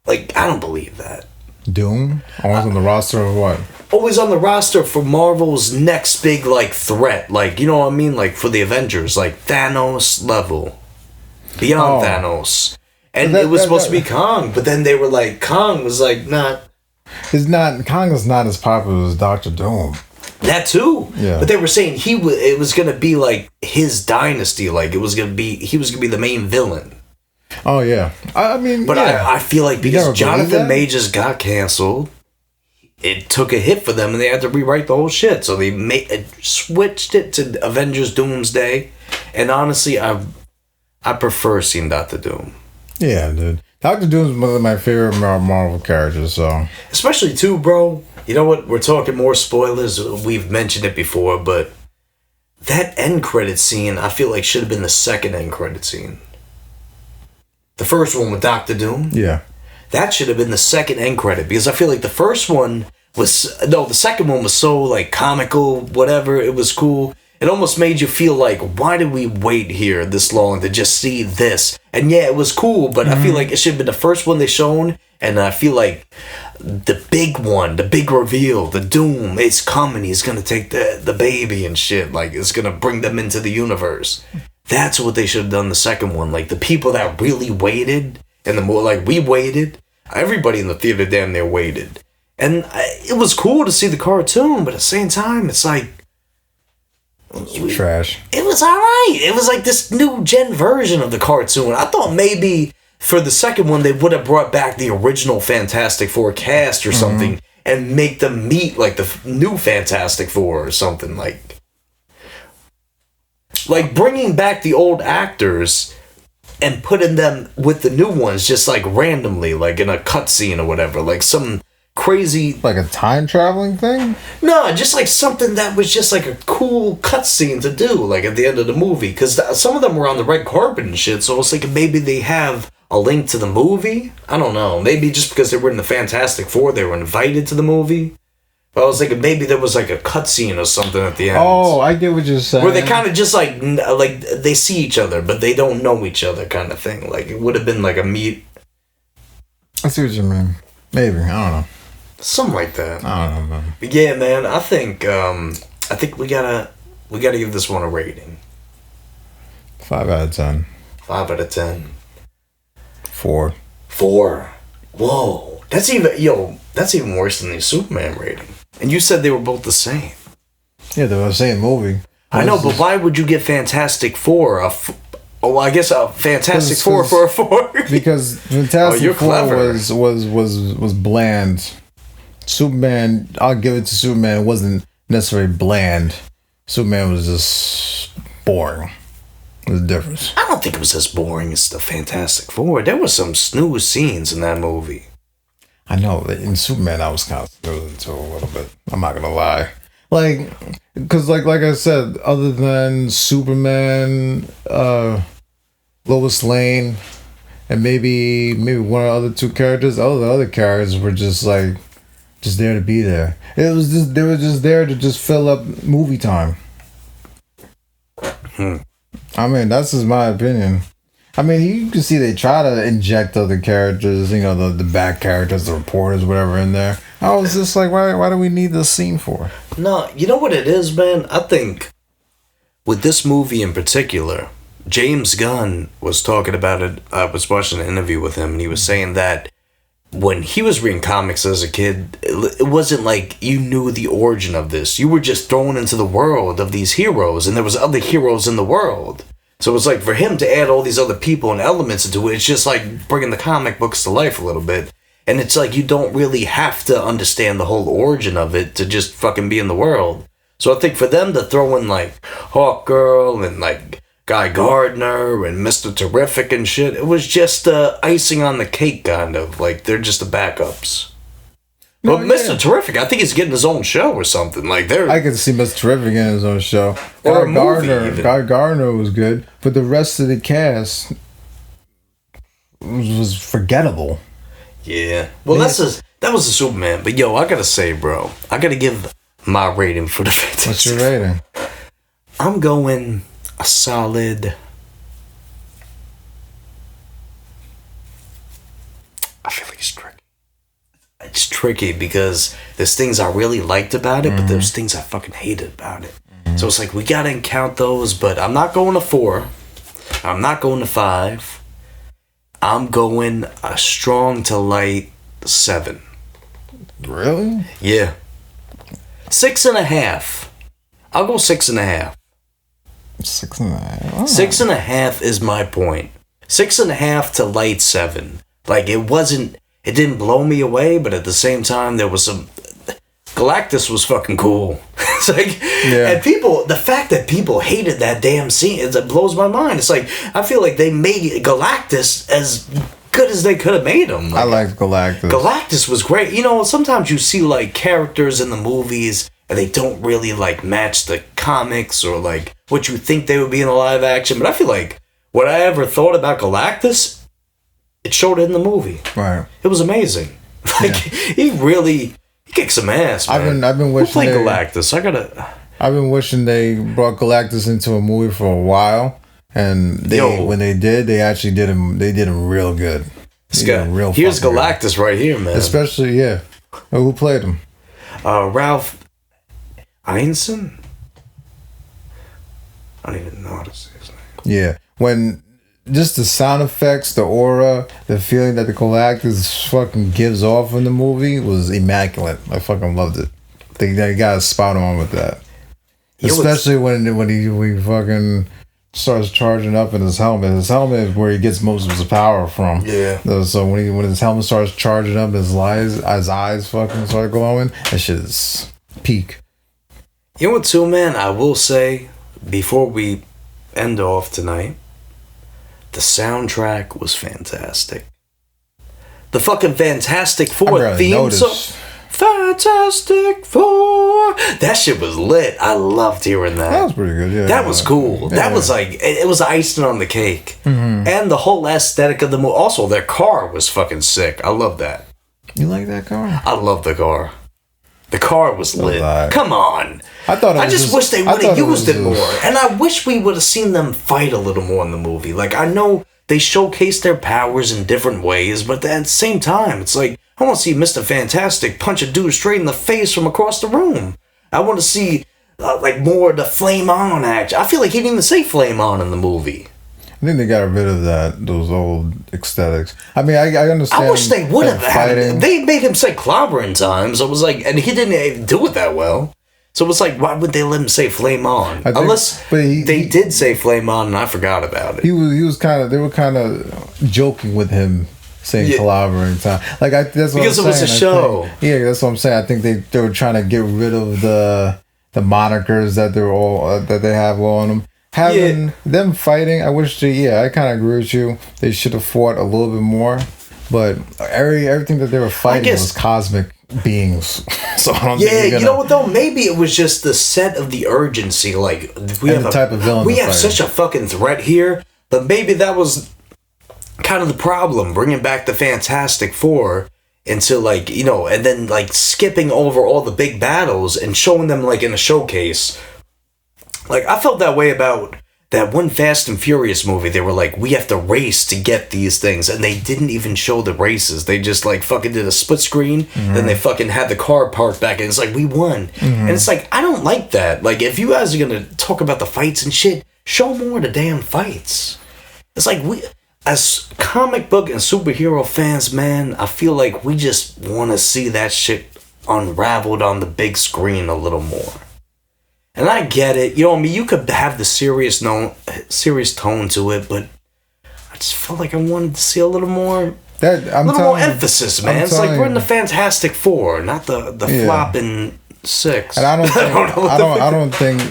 Like, I don't believe that. Doom? Always on the roster of what? Always on the roster for Marvel's next big, like, threat. Like, you know what I mean? Like, for the Avengers. Like, Thanos level. Beyond Thanos. And it was supposed to be Kong. But then they were like, Kong was like, nah. Kong is not as popular as Dr. Doom. That too. Yeah. But they were saying it was going to be like his dynasty. Like, he was going to be the main villain. Oh, yeah. I mean, but yeah. I feel like because Jonathan Majors got canceled, it took a hit for them and they had to rewrite the whole shit. So they switched it to Avengers Doomsday. And honestly, I prefer seeing Dr. Doom. Yeah, dude. Dr. Doom is one of my favorite Marvel characters, so. Especially, too, bro. You know what? We're talking more spoilers. We've mentioned it before, but that end credit scene, I feel like should have been the second end credit scene. The first one with Dr. Doom. Yeah. That should have been the second end credit because I feel like the first one was... No, the second one was so, like, comical, whatever. It was cool. It almost made you feel like, why did we wait here this long to just see this? And yeah, it was cool, but I feel like it should have been the first one they shown. And I feel like the big one, the big reveal, the Doom, it's coming. He's going to take the baby and shit. Like, it's going to bring them into the universe. That's what they should have done the second one. Like, the people that really waited, and the more, like, we waited, everybody in the theater damn near waited. And it was cool to see the cartoon, but at the same time, it's like, trash. It was alright. It was like this new gen version of the cartoon. I thought maybe for the second one they would have brought back the original Fantastic Four cast or something and make them meet like the new Fantastic Four or something like bringing back the old actors and putting them with the new ones just like randomly, like in a cutscene or whatever, like some crazy, like a time traveling thing. No, just like something that was just like a cool cutscene to do, like at the end of the movie. Because some of them were on the red carpet and shit. So I was thinking maybe they have a link to the movie. I don't know. Maybe just because they were in the Fantastic Four, they were invited to the movie. But I was thinking maybe there was like a cutscene or something at the end. Oh, I get what you're saying. Where they kind of just like they see each other, but they don't know each other, kind of thing. Like it would have been like a meet. I see what you mean. Maybe, I don't know. Something like that. I don't know, man. But yeah, man, I think we gotta give this one a rating. 5 out of 10. 5 out of 10. 4. 4. Whoa, that's even worse than the Superman rating. And you said they were both the same. Yeah, they were the same movie. I know, but why would you get Fantastic Four I guess a Fantastic Four for a 4? Because Fantastic Four was bland. Superman, I'll give it to Superman, it wasn't necessarily bland. Superman was just boring. There's a difference. I don't think it was as boring as the Fantastic Four. There were some snooze scenes in that movie. I know, in Superman I was kind of snoozing too a little bit. I'm not gonna lie. Like, because like I said, other than Superman, Lois Lane, and maybe one of the other two characters, all the other characters were just there to be there. It was just they were just there to just fill up movie time. I mean, that's just my opinion. I mean, you can see they try to inject other characters, you know, the back characters, the reporters, whatever in there. I was just like, why do we need this scene for? No, you know what it is, man? I think with this movie in particular, James Gunn was talking about it. I was watching an interview with him, and he was saying that when he was reading comics as a kid, it wasn't like you knew the origin of this. You were just thrown into the world of these heroes, and there was other heroes in the world. So it's like for him to add all these other people and elements into it, it's just like bringing the comic books to life a little bit. And it's like you don't really have to understand the whole origin of it to just fucking be in the world. So I think for them to throw in like Hawkgirl and like Guy Gardner and Mr. Terrific and shit, it was just icing on the cake, kind of. Like they're just the backups. But Mr. Terrific, I think he's getting his own show or something. Like I could see Mr. Terrific in his own show. Or Guy Gardner was good, but the rest of the cast was forgettable. Yeah. Well, that was a Superman. But yo, I gotta say, bro, I gotta give my rating for the Fantastic. What's your rating? I'm going a solid. I feel like it's tricky. It's tricky because there's things I really liked about it, but there's things I fucking hated about it. So it's like we gotta count those, but I'm not going to 4. I'm not going to 5. I'm going a strong to light 7. Really? Yeah. 6.5. I'll go 6.5. 6.5. Oh. 6.5 is my point. 6.5 to light 7. Like it didn't blow me away, but at the same time there was some. Galactus was fucking cool. It's like, and the fact that people hated that damn scene, it blows my mind. It's like, I feel like they made Galactus as good as they could have made him. Like, I liked Galactus. Galactus was great. You know, sometimes you see like characters in the movies and they don't really like match the comics or like what you think they would be in the live action. But I feel like what I ever thought about Galactus, it showed it in the movie. Right. It was amazing. Like he kicked some ass, man. I've been wishing Who played Galactus? I've been wishing they brought Galactus into a movie for a while, and when they did, they actually did him. They did him real good. Here's Galactus right here, man. Especially who played him? Ralph Ineson. I don't even know how to say his name. Yeah, when. Just the sound effects, the aura, the feeling that the Galactus fucking gives off in the movie was immaculate. I fucking loved it. They got spot on with that. Especially when he fucking starts charging up in his helmet. His helmet is where he gets most of his power from. Yeah. So when his helmet starts charging up, his eyes fucking start glowing. That shit is peak. You know what, too, man? I will say before we end off tonight. The soundtrack was fantastic. The fucking Fantastic Four theme song. Fantastic Four. That shit was lit. I loved hearing that. That was pretty good, yeah. That was cool. Yeah. That was like, it was icing on the cake. Mm-hmm. And the whole aesthetic of the movie. Also, their car was fucking sick. I love that. You like that car? I love the car. The car was lit. Come on. I just wish they would have used it more. And I wish we would have seen them fight a little more in the movie. Like, I know they showcase their powers in different ways, but at the same time, it's like, I want to see Mr. Fantastic punch a dude straight in the face from across the room. I want to see, like, more of the flame on action. I feel like he didn't even say flame on in the movie. I think they got rid of those old aesthetics. I mean, I understand. I wish they would have had it. They made him say clobber in times. I was like, and he didn't even do it that well. So it was like, why would they let him say flame on? Unless they did say flame on and I forgot about it. He was kind of, they were kind of joking with him saying clobber in time. Like, that's what because I'm saying. It was a show. That's what I'm saying. I think they were trying to get rid of the monikers that they have on them. Having them fighting, I wish I kind of agree with you. They should have fought a little bit more, but everything that they were fighting was cosmic beings. So I don't think you know what though? Maybe it was just the set of the urgency. Like we have the type of villain. We have such a fucking threat here, but maybe that was kind of the problem, bringing back the Fantastic Four into like and then like skipping over all the big battles and showing them like in a showcase. Like, I felt that way about that one Fast and Furious movie. They were like, we have to race to get these things. And they didn't even show the races. They just, like, fucking did a split screen. Mm-hmm. Then they fucking had the car parked back. And it's like, we won. Mm-hmm. And it's like, I don't like that. Like, if you guys are going to talk about the fights and shit, show more of the damn fights. It's like, we, as comic book and superhero fans, man, I feel like we just want to see that shit unraveled on the big screen a little more. And I get it. You know what I mean? You could have the serious tone to it, but I just felt like I wanted to see a little more... more emphasis, man. It's like we're in the Fantastic Four, not the flopping six. And I don't think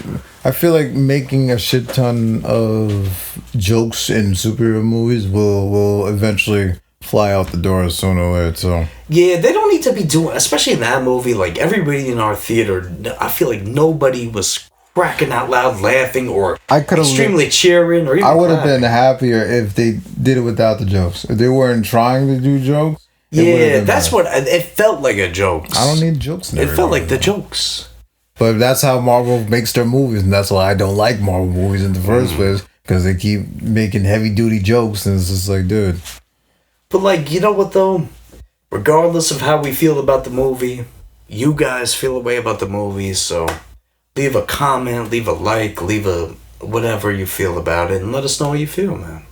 I feel like making a shit ton of jokes in superhero movies will eventually fly out the door sooner or later. So yeah, they don't need to be doing, especially in that movie. Like everybody in our theater, I feel like nobody was cracking out loud, laughing, or extremely cheering. Or even I would have been happier if they did it without the jokes. If they weren't trying to do jokes. Yeah, that's what it felt like. A jokes. I don't need jokes. It felt like the jokes. But that's how Marvel makes their movies, and that's why I don't like Marvel movies in the first place, because they keep making heavy duty jokes, and it's just like, dude. But like, you know what though? Regardless of how we feel about the movie, you guys feel a way about the movie, so leave a comment, leave a like, leave a whatever you feel about it, and let us know how you feel, man.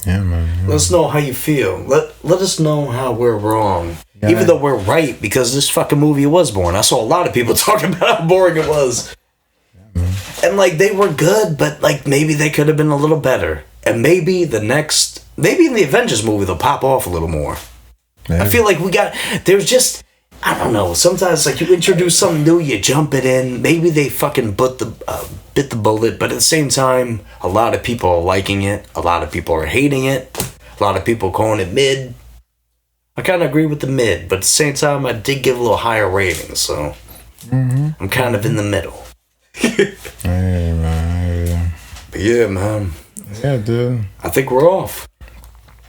Yeah, man. Yeah. Let us know how you feel. Let us know how we're wrong. Yeah. Even though we're right, because this fucking movie was boring. I saw a lot of people talking about how boring it was. Yeah, and like, they were good, but like maybe they could have been a little better. And maybe in the Avengers movie, they'll pop off a little more. Maybe. I feel like there's just, I don't know, sometimes like you introduce something new, you jump it in, maybe they fucking bit the bullet, but at the same time, a lot of people are liking it, a lot of people are hating it, a lot of people calling it mid. I kind of agree with the mid, but at the same time, I did give a little higher rating, so I'm kind of in the middle. Hey, man. But yeah, man. Yeah, dude. I think we're off.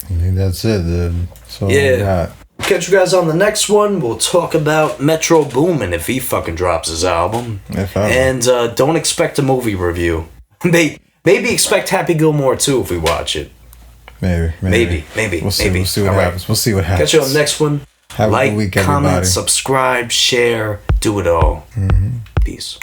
I think that's it, dude. So yeah. Catch you guys on the next one. We'll talk about Metro Boomin if he fucking drops his album. And don't expect a movie review. Maybe expect Happy Gilmore 2 if we watch it. Maybe. We'll see what happens. We'll see what happens. Catch you on the next one. Have a good week, comment, everybody. subscribe, share, do it all. Peace.